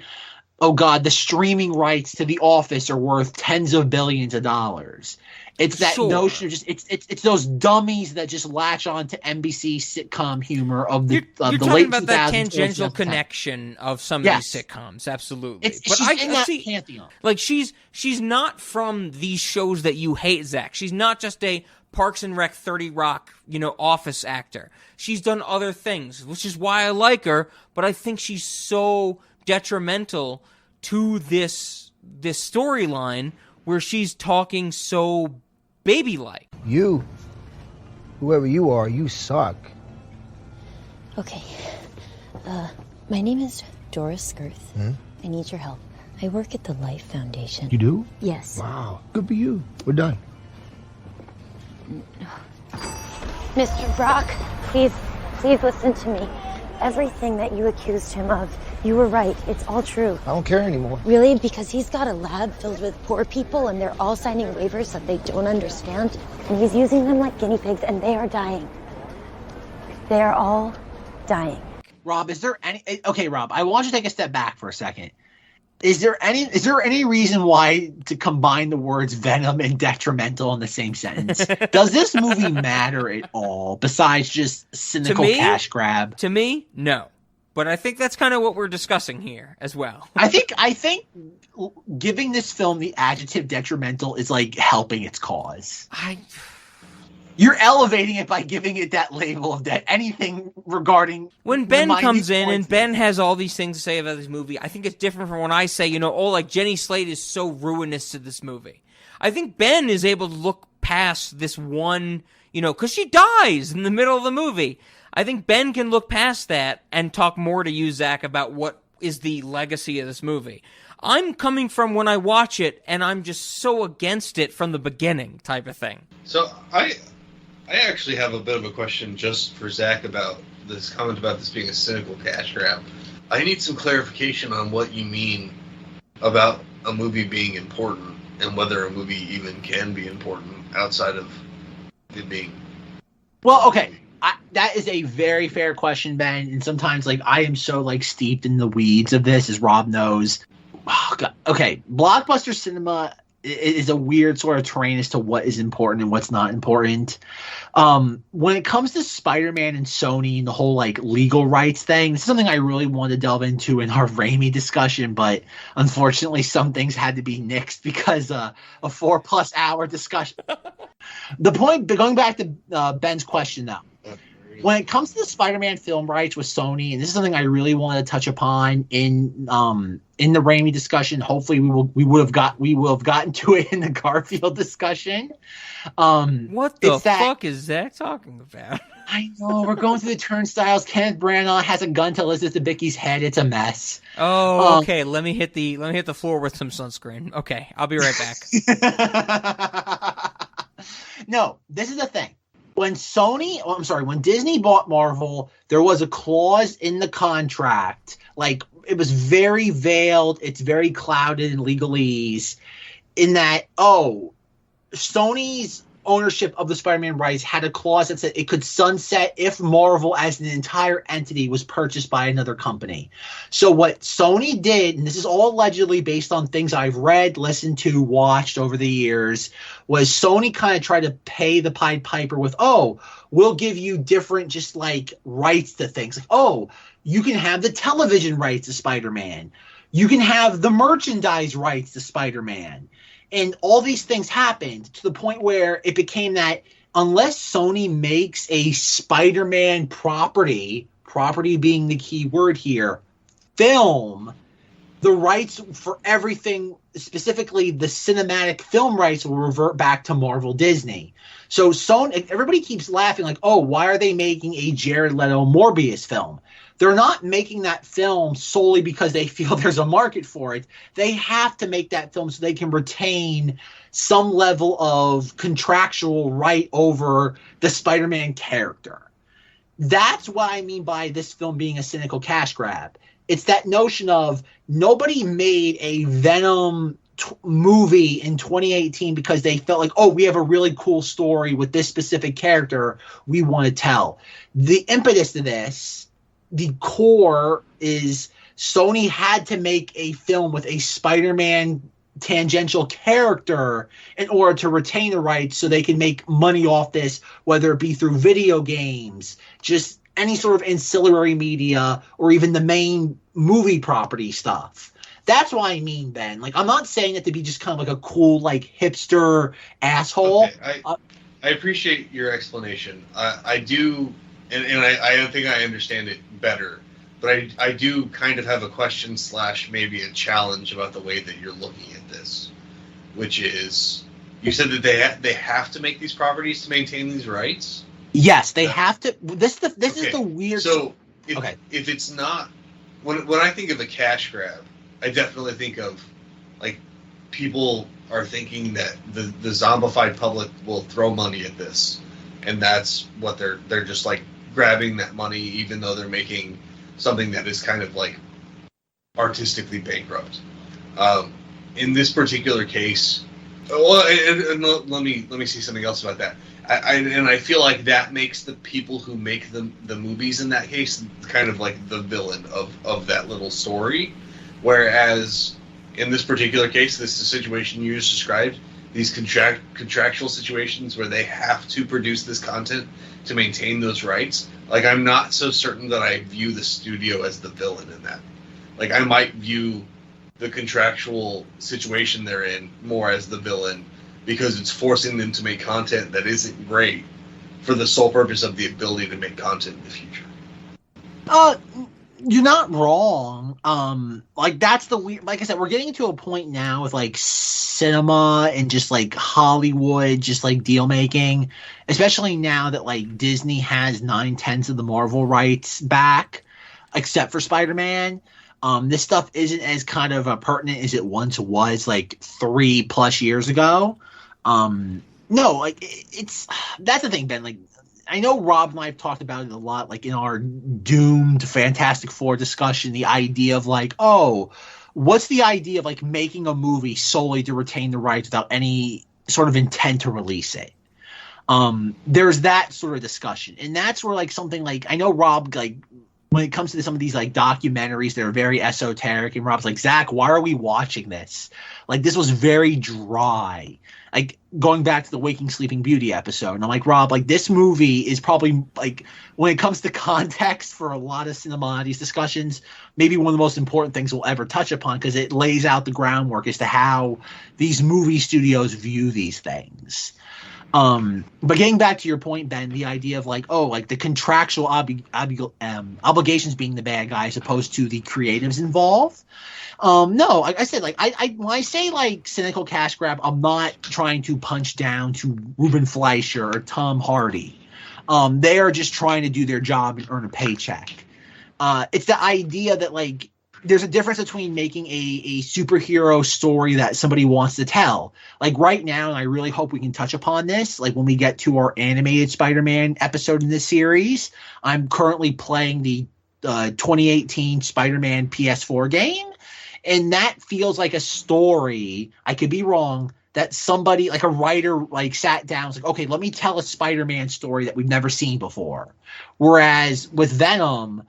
Oh God, the streaming rights to The Office are worth tens of billions of dollars. It's that notion of just it's those dummies that just latch on to NBC sitcom humor of the you're the talking late about that 2000s, tangential 2010. connection of some of these sitcoms, absolutely. She's in that pantheon. Like she's not from these shows that you hate, Zach. She's not just a Parks and Rec 30 Rock, Office actor. She's done other things, which is why I like her. But I think she's so detrimental to this storyline where she's talking so baby-like. You, whoever you are, you suck. Okay. My name is Doris Skirth. I need your help. I work at the Life Foundation. You do? Yes. Wow. Good for you. We're done. Mr. Brock, please listen to me. Everything that you accused him of, you were right. It's all true. I don't care anymore. Really? Because he's got a lab filled with poor people and they're all signing waivers that they don't understand. And he's using them like guinea pigs and they are dying. They are all dying. Rob, is there any... Okay, Rob, I want you to take a step back for a second. Is there any reason why to combine the words Venom and detrimental in the same sentence? Does this movie matter at all besides just cynical cash grab? To me, no. But I think that's kind of what we're discussing here as well. I think giving this film the adjective detrimental is like helping its cause. You're elevating it by giving it that label of that anything regarding when Ben comes in and Ben has all these things to say about this movie, I think it's different from when I say, like Jenny Slate is so ruinous to this movie. I think Ben is able to look past this one, because she dies in the middle of the movie. I think Ben can look past that and talk more to you, Zach, about what is the legacy of this movie. I'm coming from when I watch it and I'm just so against it from the beginning type of thing. So I actually have a bit of a question just for Zach about this comment about this being a cynical cash grab. I need some clarification on what you mean about a movie being important and whether a movie even can be important outside of it being... Well, okay. That is a very fair question, Ben. And sometimes, I am so, steeped in the weeds of this, as Rob knows. Oh, God. Okay, blockbuster cinema is a weird sort of terrain as to what is important and what's not important. When it comes to Spider-Man and Sony and the whole legal rights thing, this is something I really wanted to delve into in our Raimi discussion, but unfortunately some things had to be nixed because a 4+ hour discussion. The point, going back to Ben's question though, when it comes to the Spider-Man film rights with Sony, and this is something I really want to touch upon in the Raimi discussion. Hopefully, we will have gotten to it in the Garfield discussion. What the fuck is Zach talking about? I know, we're going through the turnstiles. Kenneth Branagh has a gun to Elizabeth Debicki's head. It's a mess. Oh, okay. Let me hit the floor with some sunscreen. Okay, I'll be right back. No, this is the thing. When Disney bought Marvel, there was a clause in the contract. It was very veiled. It's very clouded in legalese in that, Sony's ownership of the Spider-Man rights had a clause that said it could sunset if Marvel as an entire entity was purchased by another company. So what Sony did, and this is all allegedly based on things I've read, listened to, watched over the years, was Sony kind of tried to pay the Pied Piper with, we'll give you different rights to things. You can have the television rights to Spider-Man. You can have the merchandise rights to Spider-Man. And all these things happened to the point where it became that unless Sony makes a Spider-Man property being the key word here, film, the rights for everything, specifically the cinematic film rights, will revert back to Marvel Disney. So Sony, everybody keeps laughing why are they making a Jared Leto Morbius film? They're not making that film solely because they feel there's a market for it. They have to make that film so they can retain some level of contractual right over the Spider-Man character. That's what I mean by this film being a cynical cash grab. It's that notion of nobody made a Venom movie in 2018 because they felt like, oh, we have a really cool story with this specific character we want to tell. The impetus to this, the core is Sony had to make a film with a Spider-Man tangential character in order to retain the rights so they can make money off this, whether it be through video games, just any sort of ancillary media, or even the main movie property stuff. That's what I mean, Ben. Like, I'm not saying it to be just kind of like a cool, like, hipster asshole. Okay, I appreciate your explanation. I do, and I think I understand it better. But I do kind of have a question / maybe a challenge about the way that you're looking at this, which is, you said that they have to make these properties to maintain these rights? Yes, they have to. This is the weird. So if it's not, when I think of a cash grab, I definitely think of, like, people are thinking that the zombified public will throw money at this, and that's what they're just like grabbing that money, even though they're making something that is kind of like artistically bankrupt. In this particular case, well, and let me see something else about that. I feel like that makes the people who make the movies in that case kind of like the villain of that little story, whereas in this particular case, this is a situation you just described. These contractual situations where they have to produce this content to maintain those rights. Like, I'm not so certain that I view the studio as the villain in that. Like, I might view the contractual situation they're in more as the villain because it's forcing them to make content that isn't great for the sole purpose of the ability to make content in the future. You're not wrong. Like, that's the weird. Like I said, we're getting to a point now with like cinema and just like Hollywood, just like deal making, especially now that like Disney has 9/10 of the Marvel rights back, except for Spider-Man. This stuff isn't as kind of pertinent as it once was, like 3+ years ago. No, like it's that's the thing, Ben. Like, I know Rob and I have talked about it a lot, like in our doomed Fantastic Four discussion, the idea of like, oh, what's the idea of like making a movie solely to retain the rights without any sort of intent to release it? There's that sort of discussion. And that's where like something like, I know Rob, like when it comes to some of these like documentaries that are very esoteric, and Rob's like, Zach, why are we watching this? Like, this was very dry. Like, going back to the Waking Sleeping Beauty episode, and I'm like, Rob, like, this movie is probably, like, when it comes to context for a lot of Cinemati's discussions, maybe one of the most important things we'll ever touch upon, because it lays out the groundwork as to how these movie studios view these things. But getting back to your point, Ben, the idea of like, oh, like the contractual obligations being the bad guy as opposed to the creatives involved. No, like I said, like I when I say like cynical cash grab, I'm not trying to punch down to Ruben Fleischer or Tom Hardy. They are just trying to do their job and earn a paycheck. It's the idea that like there's a difference between making a superhero story that somebody wants to tell. Like right now, and I really hope we can touch upon this, like when we get to our animated Spider-Man episode in this series, I'm currently playing the 2018 Spider-Man PS4 game. And that feels like a story, I could be wrong, that somebody, like a writer, like sat down and was like, okay, let me tell a Spider-Man story that we've never seen before. Whereas with Venom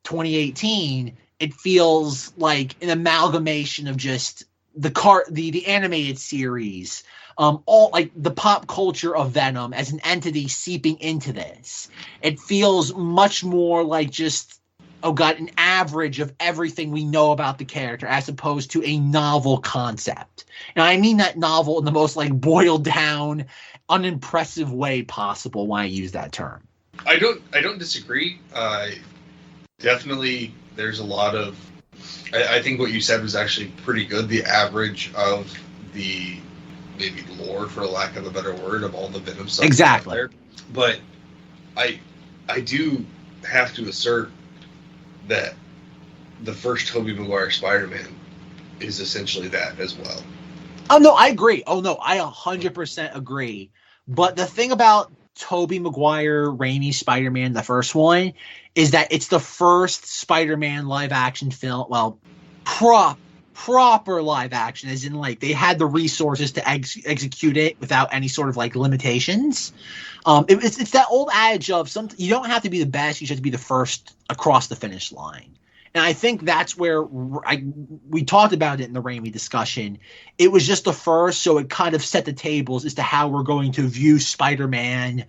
2018, it feels like an amalgamation of just the animated series, all like the pop culture of Venom as an entity seeping into this. It feels much more like just, oh God, an average of everything we know about the character as opposed to a novel concept. And I mean that novel in the most like boiled down, unimpressive way possible when I use that term. I don't disagree. Definitely there's a lot of, I think what you said was actually pretty good. The average of the maybe lore, for lack of a better word, of all the Venom stuff. Exactly. There. But I do have to assert that the first Tobey Maguire Spider-Man is essentially that as well. Oh, no, I agree. Oh, no, I 100% agree. But the thing about Tobey Maguire, Raimi Spider-Man, the first one, is that it's the first Spider-Man live action film. Well, proper live action, as in like they had the resources to execute it without any sort of like limitations. It's that old adage of you don't have to be the best, you just have to be the first across the finish line. And I think that's where we talked about it in the Raimi discussion. It was just the first, so it kind of set the tables as to how we're going to view Spider-Man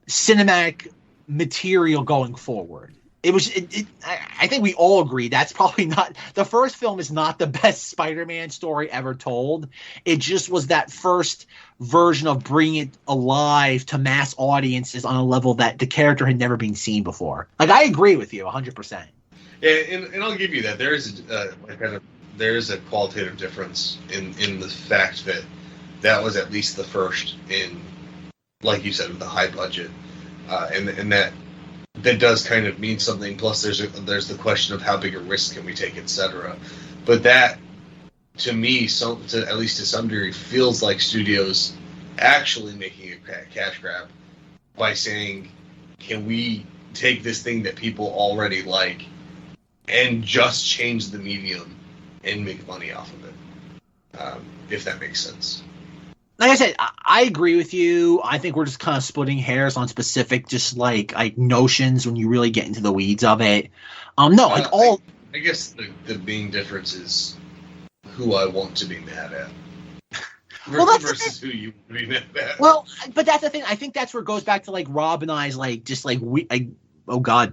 cinematic material going forward. I think we all agree that's probably not the first film is not the best Spider-Man story ever told. It just was that first version of bringing it alive to mass audiences on a level that the character had never been seen before. Like, I agree with you 100%. Yeah, and I'll give you that. There is a qualitative difference in the fact that was at least the first in, like you said, with a high budget, and that does kind of mean something. Plus, there's the question of how big a risk can we take, etc. But that, to me, at least to some degree, feels like studios actually making a cash grab by saying, can we take this thing that people already like and just change the medium and make money off of it, if that makes sense. Like I said, I agree with you. I think we're just kind of splitting hairs on specific, just like notions when you really get into the weeds of it. I guess the main difference is who I want to be mad at. Versus who you want to be mad at. Well, but that's the thing. I think that's where it goes back to like Rob and I's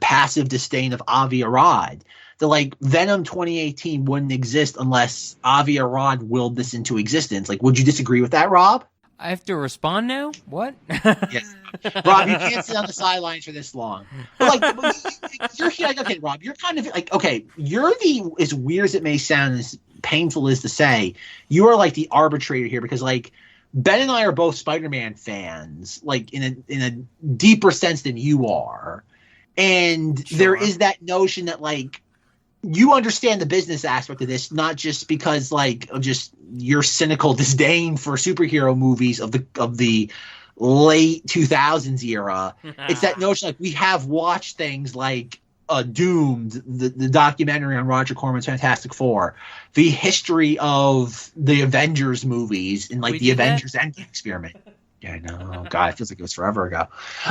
passive disdain of Avi Arad. The like Venom 2018 wouldn't exist unless Avi Arad willed this into existence. Like, would you disagree with that, Rob? I have to respond now? What? Yes. Rob, you can't sit on the sidelines for this long. But you're here, like, okay, Rob, you're kind of like, okay, you're as weird as it may sound, as painful as to say, you are like the arbitrator here because like Ben and I are both Spider-Man fans, like in a deeper sense than you are. And sure. There is that notion that like, you understand the business aspect of this, not just because like of just your cynical disdain for superhero movies of the late 2000s era. It's that notion like we have watched things like Doomed, the documentary on Roger Corman's Fantastic Four, the history of the Avengers movies and like the Avengers Endgame experiment. Yeah, I know. Oh, God, it feels like it was forever ago.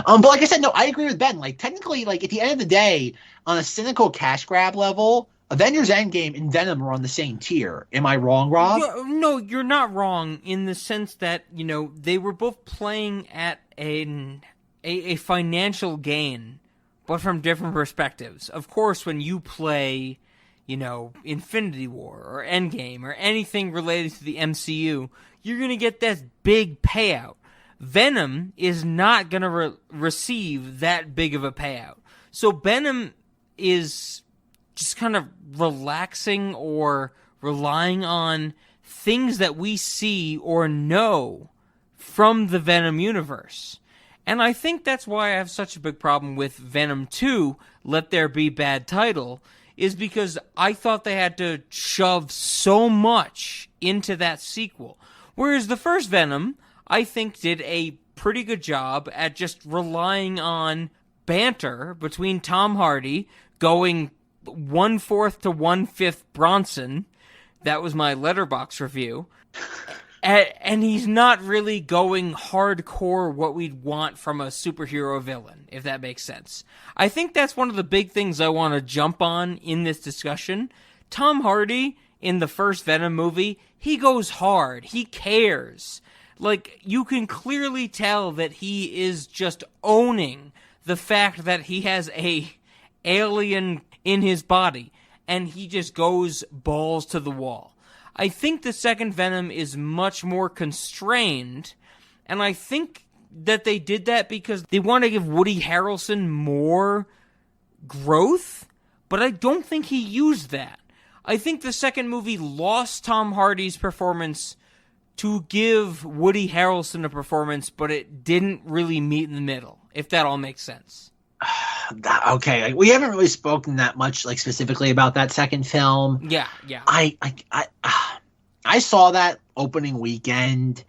But like I said, no, I agree with Ben. Like, technically, like, at the end of the day, on a cynical cash grab level, Avengers Endgame and Venom are on the same tier. Am I wrong, Rob? No, you're not wrong in the sense that, they were both playing at a financial gain, but from different perspectives. Of course, when you play, Infinity War or Endgame or anything related to the MCU, you're going to get that big payout. Venom is not going to receive that big of a payout. So Venom is just kind of relaxing or relying on things that we see or know from the Venom universe. And I think that's why I have such a big problem with Venom 2, Let There Be Bad Title, is because I thought they had to shove so much into that sequel. Whereas the first Venom, I think, did a pretty good job at just relying on banter between Tom Hardy going 1/4 to 1/5 Bronson. That was my Letterboxd review. And he's not really going hardcore what we'd want from a superhero villain, if that makes sense. I think that's one of the big things I want to jump on in this discussion. Tom Hardy, in the first Venom movie, he goes hard. He cares. Like, you can clearly tell that he is just owning the fact that he has a alien in his body, and he just goes balls to the wall. I think the second Venom is much more constrained, and I think that they did that because they want to give Woody Harrelson more growth, but I don't think he used that. I think the second movie lost Tom Hardy's performance to give Woody Harrelson a performance, but it didn't really meet in the middle, if that all makes sense. Okay, we haven't really spoken that much, like, specifically about that second film. Yeah. I saw that opening weekend.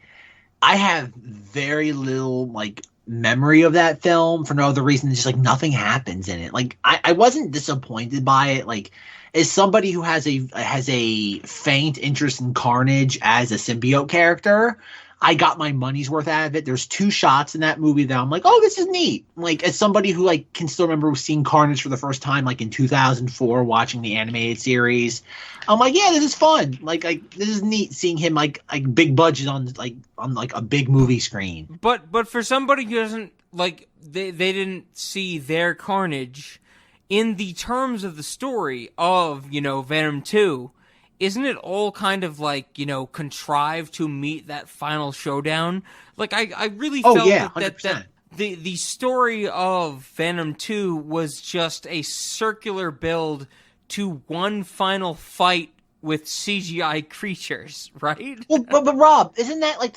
I have very little, like, memory of that film for no other reason than just like nothing happens in it. Like I wasn't disappointed by it. Like as somebody who has a faint interest in Carnage as a symbiote character, I got my money's worth out of it. There's 2 shots in that movie that I'm like, oh, this is neat. Like as somebody who like can still remember seeing Carnage for the first time, like in 2004, watching the animated series, I'm like, yeah, this is fun. Like this is neat seeing him like big budget on a big movie screen. But for somebody who doesn't like they didn't see their Carnage in the terms of the story of, you know, Venom 2, isn't it all kind of like, you know, contrived to meet that final showdown? Like, I really felt that the story of Venom 2 was just a circular build to one final fight with CGI creatures, right? Well, but Rob, isn't that like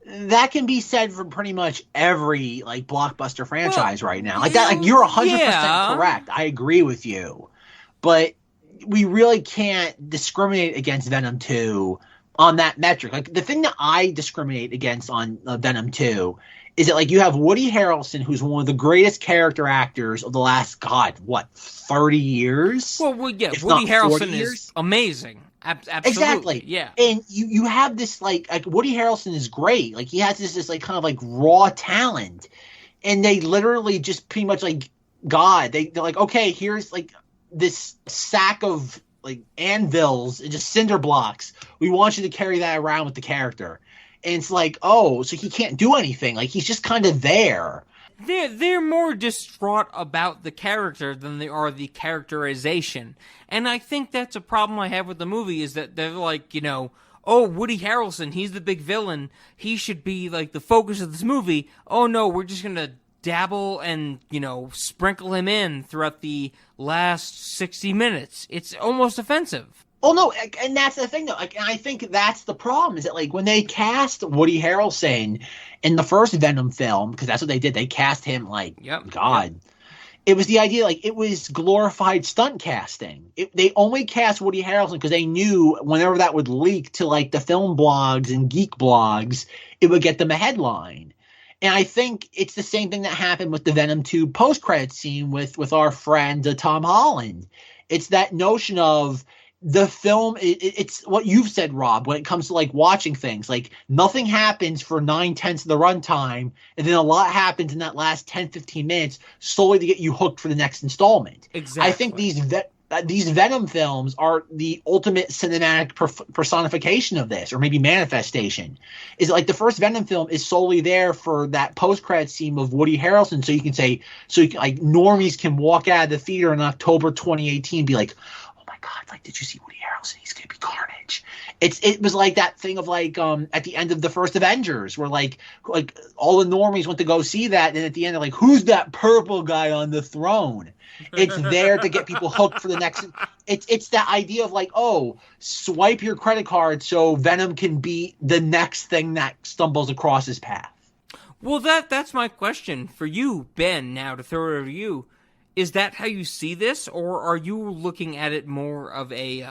that can be said for pretty much every like blockbuster franchise right now. Like that, like you're 100% correct. I agree with you, but we really can't discriminate against Venom 2 on that metric. Like the thing that I discriminate against on Venom 2 is that like you have Woody Harrelson, who's one of the greatest character actors of the last 30 years. Well, yeah, Woody Harrelson is amazing. Absolutely. Exactly. Yeah. And you have this like Woody Harrelson is great. Like he has this like kind of like raw talent, and they literally just pretty much like they're like, okay, here's like this sack of like anvils and just cinder blocks. We want you to carry that around with the character. And it's like, oh, so he can't do anything. Like he's just kind of there. They're more distraught about the character than they are the characterization. And I think that's a problem I have with the movie, is that they're like, you know, oh, Woody Harrelson, he's the big villain. He should be like the focus of this movie. Oh no, we're just going to dabble and, you know, sprinkle him in throughout the last 60 minutes. It's almost offensive. Oh no, and that's the thing though. Like, and I think that's the problem, is that like when they cast Woody Harrelson in the first Venom film, because that's what they did, they cast him like God. It was the idea, like it was glorified stunt casting. They only cast Woody Harrelson because they knew whenever that would leak to like the film blogs and geek blogs, it would get them a headline. And I think it's the same thing that happened with the Venom 2 post-credit scene with our friend Tom Holland. It's that notion of the film, it's what you've said, Rob, when it comes to like watching things. Like nothing happens for 9/10 of the runtime, and then a lot happens in that last 10-15 minutes solely to get you hooked for the next installment. Exactly. I think these Venom films are the ultimate cinematic personification of this, or maybe manifestation. Is like the first Venom film is solely there for that post-credit scene of Woody Harrelson, so you can like normies can walk out of the theater in October 2018 and be like, oh my God, like, did you see Woody Harrelson? He's gonna be Carnage. It was like that thing of like at the end of the first Avengers, where like all the normies went to go see that, and at the end they're like, who's that purple guy on the throne? It's there to get people hooked for the next. It's that idea of like, oh, swipe your credit card so Venom can be the next thing that stumbles across his path. Well, that's my question for you, Ben. Now to throw it over to you. Is that how you see this, or are you looking at it more of a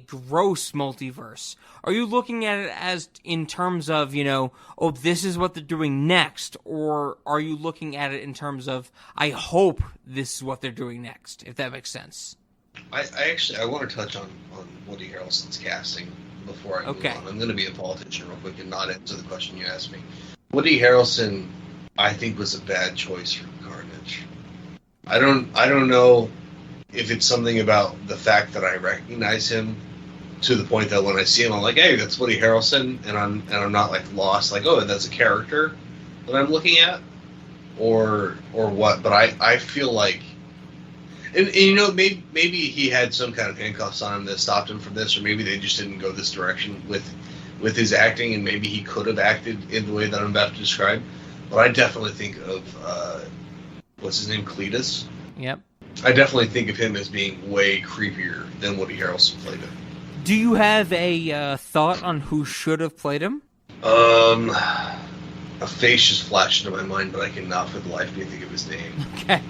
gross multiverse? Are you looking at it as in terms of, you know, oh, this is what they're doing next, or are you looking at it in terms of, I hope this is what they're doing next, if that makes sense? I want to touch on Woody Harrelson's casting before I move on. I'm going to be a politician real quick and not answer the question you asked me. Woody Harrelson, I think, was a bad choice for Carnage. I don't know if it's something about the fact that I recognize him to the point that when I see him, I'm like, hey, that's Woody Harrelson, and I'm not like lost, like, oh, that's a character that I'm looking at, or what. But I feel like, and you know, maybe he had some kind of handcuffs on him that stopped him from this, or maybe they just didn't go this direction with his acting, and maybe he could have acted in the way that I'm about to describe. But I definitely think of what's his name, Cletus? Yep. I definitely think of him as being way creepier than Woody Harrelson played him. Do you have a thought on who should have played him? A face just flashed into my mind, but I cannot for the life of me think of his name. Okay.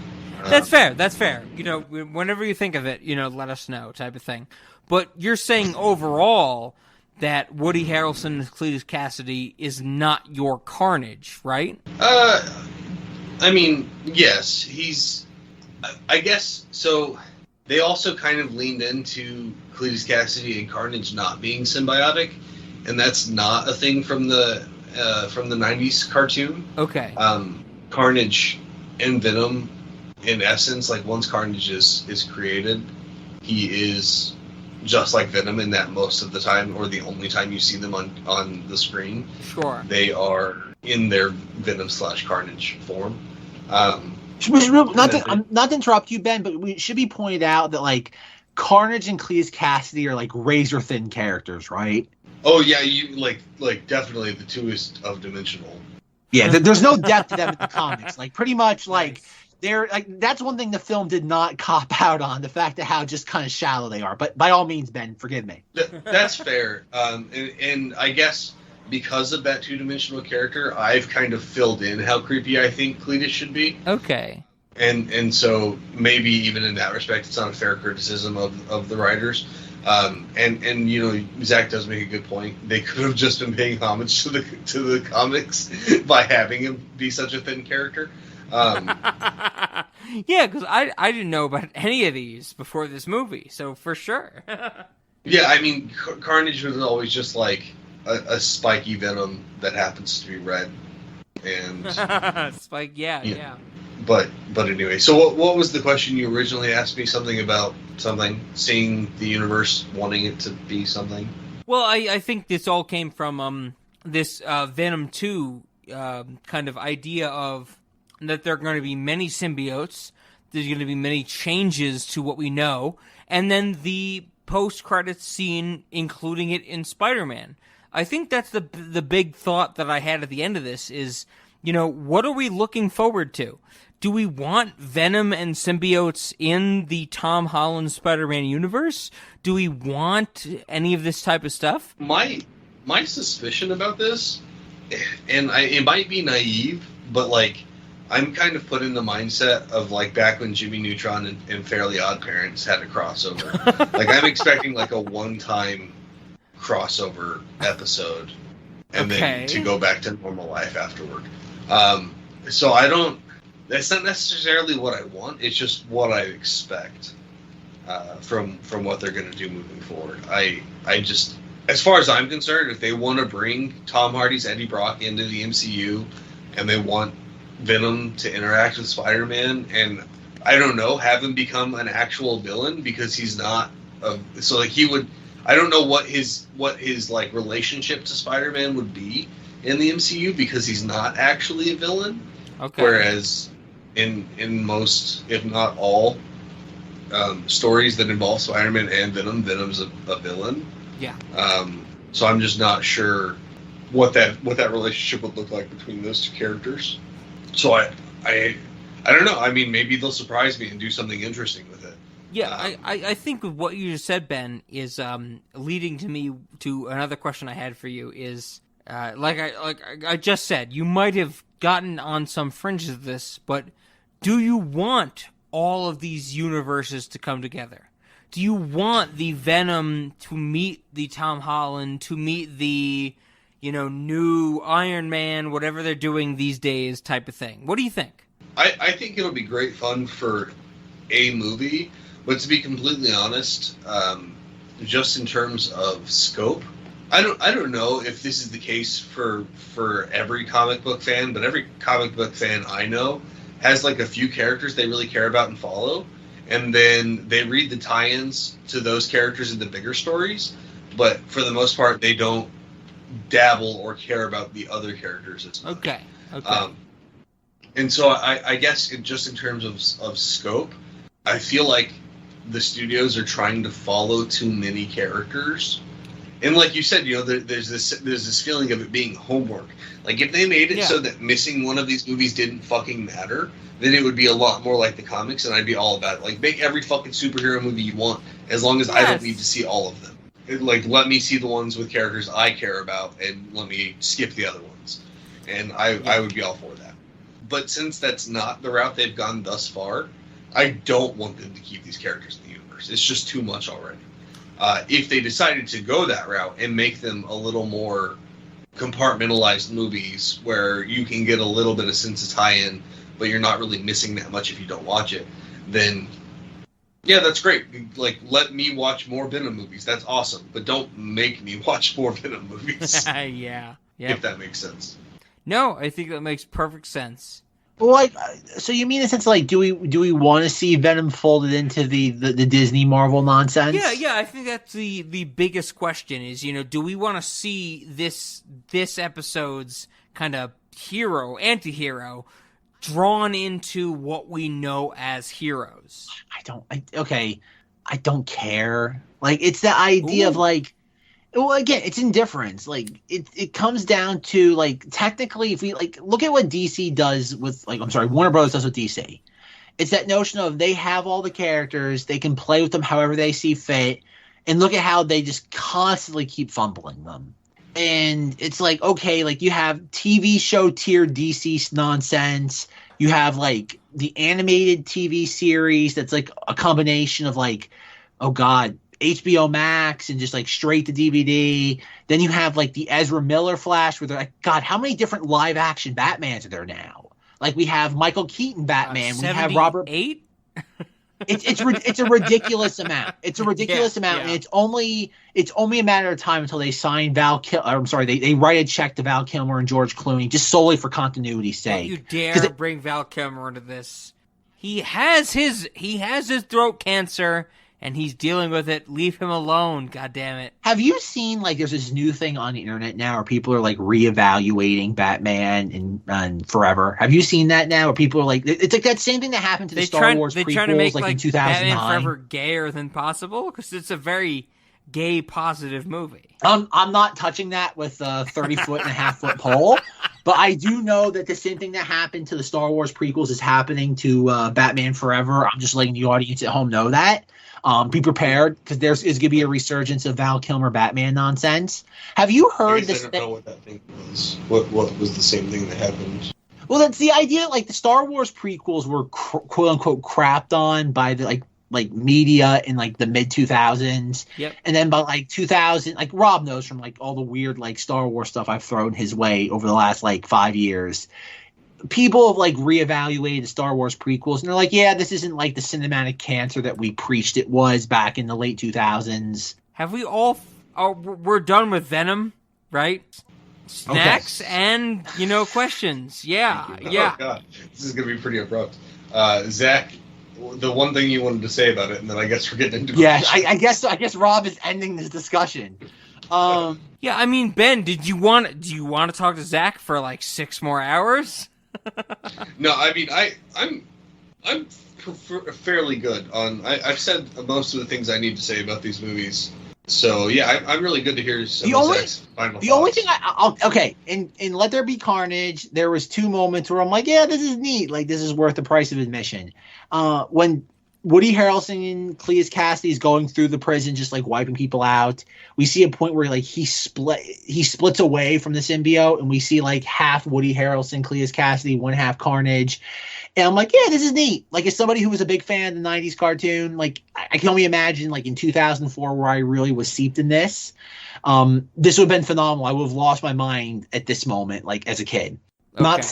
That's fair. You know, whenever you think of it, you know, let us know, type of thing. But you're saying overall that Woody Harrelson as Cletus Cassidy is not your Carnage, right? I mean, yes, he's. I guess so. They also kind of leaned into Cletus Cassidy and Carnage not being symbiotic, and that's not a thing from the '90s cartoon. Okay. Carnage and Venom, in essence, like once Carnage is created, he is just like Venom in that most of the time, or the only time you see them on the screen. Sure. They are in their Venom/Carnage form. Not to interrupt you, Ben, but we should be pointed out that like Carnage and Cletus Cassidy are like razor thin characters, right? Oh yeah, you like definitely the two of dimensional. Yeah, there's no depth to them in the comics. Like pretty much like they're like that's one thing the film did not cop out on, the fact of how just kind of shallow they are. But by all means, Ben, forgive me. That's fair. And I guess because of that two-dimensional character, I've kind of filled in how creepy I think Cletus should be. Okay. And so maybe even in that respect, it's not a fair criticism of the writers. And you know, Zach does make a good point. They could have just been paying homage to the comics by having him be such a thin character. Yeah, because I didn't know about any of these before this movie, so for sure. Yeah, I mean, Carnage was always just like a spiky Venom that happens to be red, and Spike, yeah. But anyway, so what was the question you originally asked me? Something about seeing the universe, wanting it to be something. Well, I think this all came from this Venom 2 kind of idea of that there are going to be many symbiotes. There's going to be many changes to what we know, and then the post-credits scene, including it in Spider-Man. I think that's the big thought that I had at the end of this is, you know, what are we looking forward to? Do we want Venom and symbiotes in the Tom Holland Spider-Man universe? Do we want any of this type of stuff? My suspicion about this, and it might be naive, but like I'm kind of put in the mindset of like back when Jimmy Neutron and Fairly Odd Parents had a crossover. Like I'm expecting like a one-time crossover episode and then to go back to normal life afterward. So that's not necessarily what I want. It's just what I expect from what they're going to do moving forward. I just, as far as I'm concerned, if they want to bring Tom Hardy's Eddie Brock into the MCU and they want Venom to interact with Spider-Man and I don't know, have him become an actual villain because he's not so like he would. I don't know what his like relationship to Spider-Man would be in the MCU because he's not actually a villain. Okay. Whereas in most, if not all, stories that involve Spider-Man and Venom, Venom's a villain. Yeah. So I'm just not sure what that relationship would look like between those two characters. So I don't know. I mean, maybe they'll surprise me and do something interesting with it. Yeah, I think what you just said, Ben, is leading to me to another question I had for you. Is like I just said, you might have gotten on some fringes of this, but do you want all of these universes to come together? Do you want the Venom to meet the Tom Holland, to meet the new Iron Man, whatever they're doing these days, type of thing? What do you think? I think it'll be great fun for a movie. But to be completely honest, just in terms of scope, I don't know if this is the case for every comic book fan, but every comic book fan I know has like a few characters they really care about and follow, and then they read the tie-ins to those characters in the bigger stories, but for the most part they don't dabble or care about the other characters as much. Okay. And so I guess just in terms of scope, I feel like the studios are trying to follow too many characters, and like you said, there's this feeling of it being homework. Like if they made it so that missing one of these movies didn't fucking matter, then it would be a lot more like the comics, and I'd be all about it. Like make every fucking superhero movie you want, as long as I don't need to see all of them. Like let me see the ones with characters I care about, and let me skip the other ones, and I would be all for that. But since that's not the route they've gone thus far, I don't want them to keep these characters in the universe. It's just too much already. if they decided to go that route and make them a little more compartmentalized movies where you can get a little bit of sense of tie-in, but you're not really missing that much if you don't watch it, then yeah, that's great. Like, let me watch more Venom movies. That's awesome. But don't make me watch more Venom movies. Yeah. If that makes sense. No, I think that makes perfect sense. Well, like, so you mean in a sense, like, do we want to see Venom folded into the Disney Marvel nonsense? Yeah, I think that's the biggest question is, do we want to see this episode's kind of anti-hero, drawn into what we know as heroes? I don't care. Like, it's the idea of, like, well, again, it's indifference. Like, it comes down to, like, technically, if we, like, look at what DC does with, like, Warner Bros. Does with DC. It's that notion of they have all the characters, they can play with them however they see fit, and look at how they just constantly keep fumbling them. And it's like, okay, like, you have TV show tier DC nonsense. You have, like, the animated TV series that's, like, a combination of, like, oh, God, HBO Max and just, like, straight to DVD. Then you have, like, the Ezra Miller Flash where they're like, God, how many different live-action Batmans are there now? Like, we have Michael Keaton Batman. We have Robert... 8? It's a ridiculous amount. It's a ridiculous amount, and it's only a matter of time until they sign they write a check to Val Kilmer and George Clooney just solely for continuity's sake. Don't you dare bring Val Kilmer into this. He has his throat cancer and he's dealing with it. Leave him alone, God damn it. Have you seen, like, there's this new thing on the internet now where people are, like, reevaluating Batman and Forever? Have you seen that now? Where people are like, it's like that same thing that happened to the Star Wars prequels, trying to make, like, in 2009. Batman Forever gayer than possible? Because it's a very gay positive movie. I'm not touching that with a 30-foot-and-a-half-foot pole, but I do know that the same thing that happened to the Star Wars prequels is happening to Batman Forever. I'm just letting the audience at home know that. Be prepared, because there's going to be a resurgence of Val Kilmer Batman nonsense. Have you heard this? I don't know what that thing was. What was the same thing that happened? Well, that's the idea. Like, the Star Wars prequels were quote unquote crapped on by the like media in, like, the mid 2000s. Yep. And then by, like, 2000, like, Rob knows from, like, all the weird, like, Star Wars stuff I've thrown his way over the last, like, 5 years. People have, like, reevaluated the Star Wars prequels, and they're like, yeah, this isn't, like, the cinematic cancer that we preached it was back in the late 2000s. Have we all... we're done with Venom, right? Snacks and, questions. Yeah. Oh, God. This is going to be pretty abrupt. Zach, the one thing you wanted to say about it, and then I guess we're getting into questions. I guess Rob is ending this discussion. Yeah, I mean, Ben, do you want to talk to Zach for, like, 6 more hours? No, I mean, I'm fairly good on. I've said most of the things I need to say about these movies. So yeah, I'm really good to hear some of Zach's final thoughts. Only thing in Let There Be Carnage, there was 2 moments where I'm like, yeah, this is neat. Like, this is worth the price of admission. When Woody Harrelson and Cletus Cassidy is going through the prison, just, like, wiping people out. We see a point where, like, he splits away from the symbiote, and we see, like, half Woody Harrelson, Cletus Cassidy, 1 half Carnage. And I'm like, yeah, this is neat. Like, as somebody who was a big fan of the 90s cartoon, like, I can only imagine, like, in 2004 where I really was seeped in this. This would have been phenomenal. I would have lost my mind at this moment, like, as a kid. Okay. Not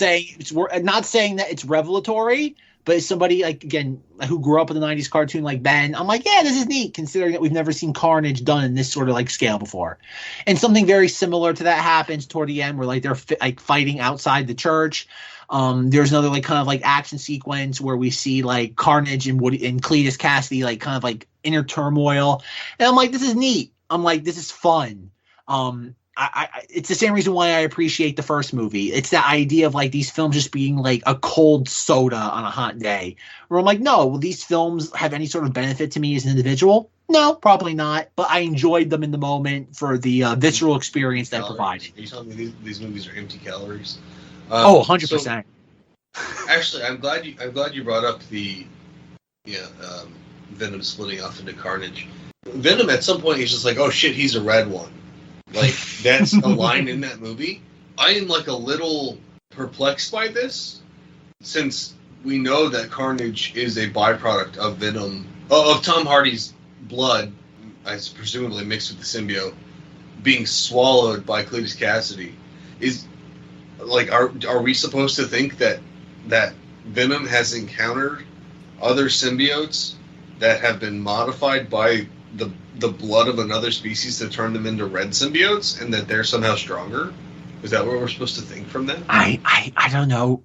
saying that it's revelatory, but as somebody, like, again, who grew up with the 90s cartoon like Ben, I'm like, yeah, this is neat, considering that we've never seen Carnage done in this sort of, like, scale before. And something very similar to that happens toward the end where, like, they're like fighting outside the church. There's another, like, kind of, like, action sequence where we see, like, Carnage and Woody and Cletus Cassidy, like, kind of, like, inner turmoil. And I'm like, this is neat. I'm like, this is fun. It's the same reason why I appreciate the first movie. It's the idea of, like, these films just being like a cold soda on a hot day. Where I'm like, no, will these films have any sort of benefit to me as an individual? No, probably not. But I enjoyed them in the moment for the visceral experience that provided. Are you telling me these movies are empty calories? 100%. So, actually, I'm glad you brought up the Venom splitting off into Carnage. Venom at some point he's just like, oh shit, he's a red one. Like, that's a line in that movie. I am, like, a little perplexed by this, since we know that Carnage is a byproduct of Venom, of Tom Hardy's blood presumably mixed with the symbiote, being swallowed by Cletus Cassidy, is like, are we supposed to think that Venom has encountered other symbiotes that have been modified by the blood of another species to turn them into red symbiotes, and that they're somehow stronger? Is that what we're supposed to think from that? I don't know.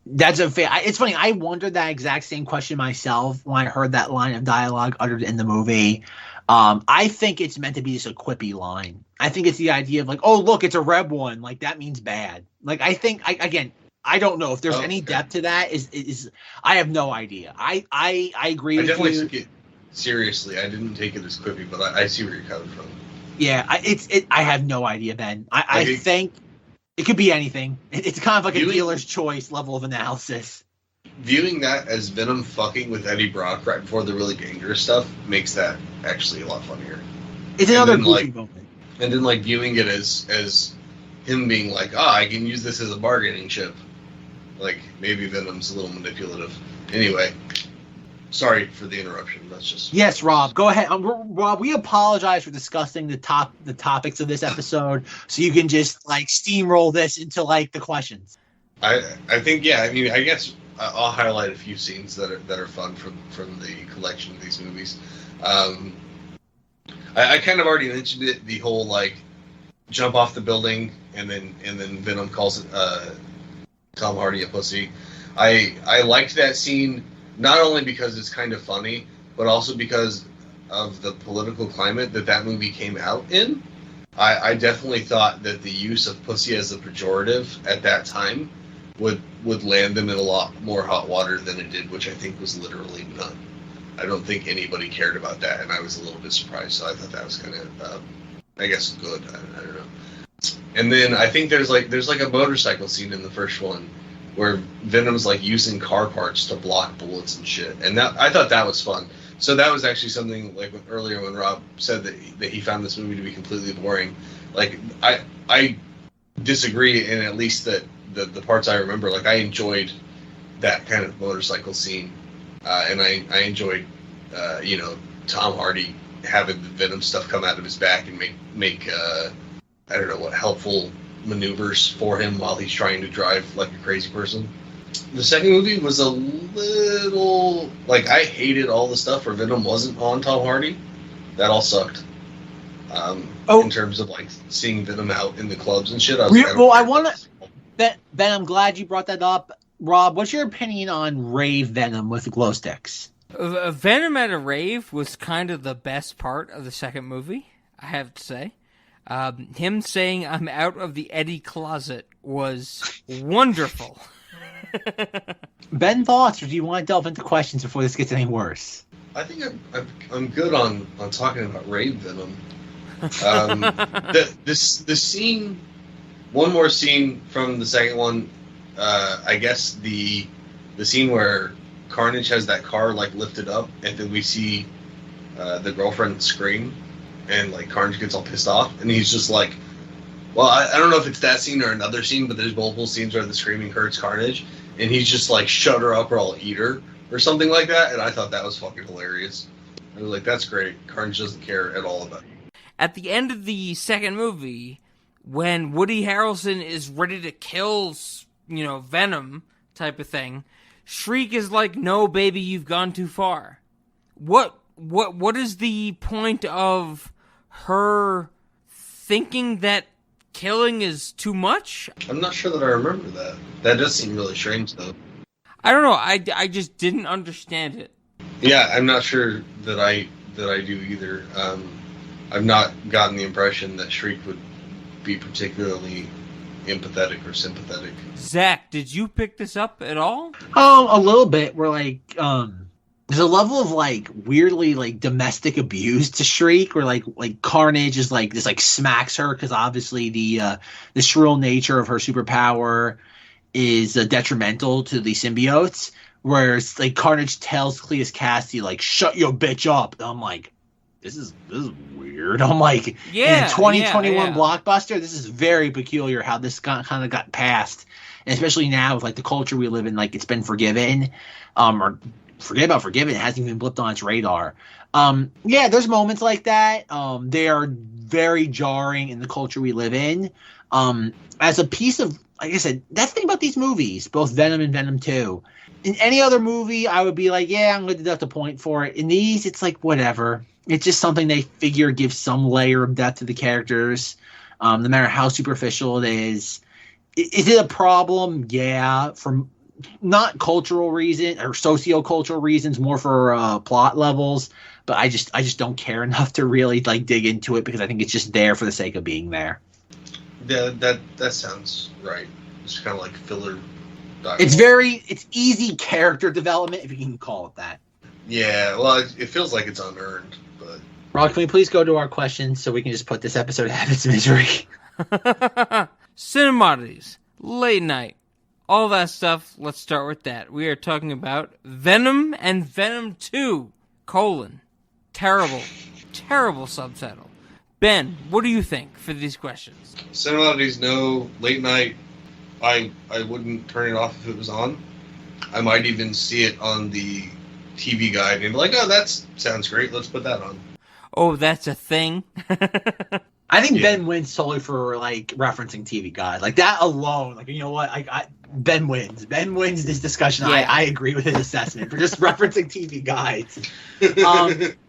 That's a fair. It's funny. I wondered that exact same question myself when I heard that line of dialogue uttered in the movie. I think it's meant to be just a quippy line. I think it's the idea of like, oh look, it's a red one. Like that means bad. Like I think I don't know if there's any depth to that. Is I have no idea. I agree with you. I definitely took it seriously. I didn't take it as quippy, but I see where you're coming from. Yeah, I have no idea, Ben. I think it could be anything. It's kind of like a dealer's choice level of analysis. Viewing that as Venom fucking with Eddie Brock right before the really dangerous stuff makes that actually a lot funnier. It's another goofy moment. And then like viewing it as him being like, I can use this as a bargaining chip. Like maybe Venom's a little manipulative. Anyway, sorry for the interruption. That's just yes, Rob. Go ahead, Rob. We apologize for discussing the topics of this episode, so you can just like steamroll this into like the questions. I think I mean I guess I'll highlight a few scenes that are fun from the collection of these movies. I kind of already mentioned it. The whole like jump off the building and then Venom calls it Tom Hardy a pussy. I liked that scene not only because it's kind of funny, but also because of the political climate that movie came out in. I definitely thought that the use of pussy as a pejorative at that time would land them in a lot more hot water than it did, which I think was literally none. I don't think anybody cared about that, and I was a little bit surprised, so I thought that was kind of, I guess, good. I don't know. And then I think there's like a motorcycle scene in the first one where Venom's like using car parts to block bullets and shit, and I thought that was fun. So that was actually something like earlier when Rob said that he found this movie to be completely boring. Like I disagree, in at least that the parts I remember, like I enjoyed that kind of motorcycle scene, and I enjoyed Tom Hardy having the Venom stuff come out of his back and make I don't know what helpful maneuvers for him while he's trying to drive like a crazy person. The second movie was a little like I hated all the stuff where Venom wasn't on Tom Hardy. That all sucked. In terms of like seeing Venom out in the clubs and shit. I want to. Ben, I'm glad you brought that up. Rob, what's your opinion on rave Venom with the glow sticks? Venom at a rave was kind of the best part of the second movie, I have to say. Him saying I'm out of the Eddie closet was wonderful. Ben, thoughts, or do you want to delve into questions before this gets any worse? I think I'm good on talking about rave Venom. The scene, one more scene from the second one. I guess the scene where Carnage has that car like lifted up, and then we see the girlfriend scream, and like Carnage gets all pissed off, and he's just like, well, I don't know if it's that scene or another scene, but there's multiple scenes where the screaming hurts Carnage, and he's just like, shut her up or I'll eat her, or something like that, and I thought that was fucking hilarious. I was like, that's great. Carnage doesn't care at all about it. At the end of the second movie, when Woody Harrelson is ready to kill, Venom type of thing, Shriek is like, no, baby, you've gone too far. What is the point of her thinking that killing is too much? I'm not sure that I remember that. That does seem really strange, though. I don't know. I just didn't understand it. Yeah, I'm not sure that I do either. I've not gotten the impression that Shriek would be particularly empathetic or sympathetic. Zach, did you pick this up at all? A little bit. We're like, there's a level of like weirdly like domestic abuse to Shriek, where like Carnage is like this like smacks her because obviously the shrill nature of her superpower is detrimental to the symbiotes. Whereas like Carnage tells Cletus Cassidy like, shut your bitch up. And I'm like, this is weird. I'm like, in a 2021 blockbuster, this is very peculiar how this kind of got passed, and especially now with like the culture we live in, like it's been forgiven, or forget about Forgiven. It hasn't even blipped on its radar. Yeah, there's moments like that. They are very jarring in the culture we live in. As a piece of, like I said, that's the thing about these movies, both Venom and Venom 2. In any other movie, I would be like, yeah, I'm going to deduct a point for it. In these, it's like, whatever. It's just something they figure gives some layer of depth to the characters, no matter how superficial it is. Is it a problem? Yeah, from not cultural reasons or socio-cultural reasons, more for plot levels. But I just don't care enough to really like dig into it because I think it's just there for the sake of being there. Yeah, that sounds right. It's kind of like filler dialogue. It's easy character development, if you can call it that. Yeah, well, it feels like it's unearned, but... Rob, can we please go to our questions so we can just put this episode out of its misery? Cinemodities, late night, all that stuff. Let's start with that. We are talking about Venom and Venom 2, : terrible, terrible subtitle. Ben, what do you think for these questions? Cinemodities, no. Late night, I wouldn't turn it off if it was on. I might even see it on the TV guide and be like, oh, that sounds great. Let's put that on. Oh, that's a thing? I think Ben wins solely for, like, referencing TV guide. Like, that alone, like, you know what? Ben wins. Ben wins this discussion. Yeah. I agree with his assessment for just referencing TV guides. If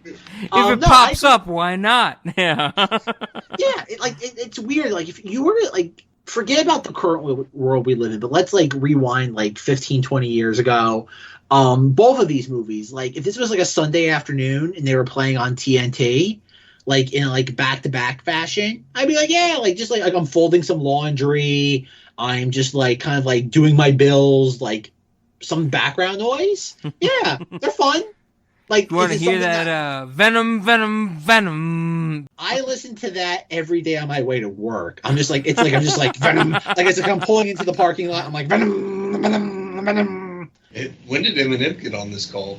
it pops up, why not? Yeah. Yeah, it's weird. Like, if you were to, like, forget about the current world we live in, but let's, like, rewind, like, 15, 20 years ago. Both of these movies, like, if this was, like, a Sunday afternoon and they were playing on TNT, like, in, like, back-to-back fashion, I'd be like, yeah, like, just, like I'm folding some laundry, I'm just, like, kind of, like, doing my bills, like, some background noise. Yeah, they're fun. Like, you want to hear that, Venom, Venom, Venom? I listen to that every day on my way to work. I'm just like, it's like, I'm just like, Venom. Like, it's like I'm pulling into the parking lot. I'm like, Venom, Venom, Venom. When did Eminem get on this call?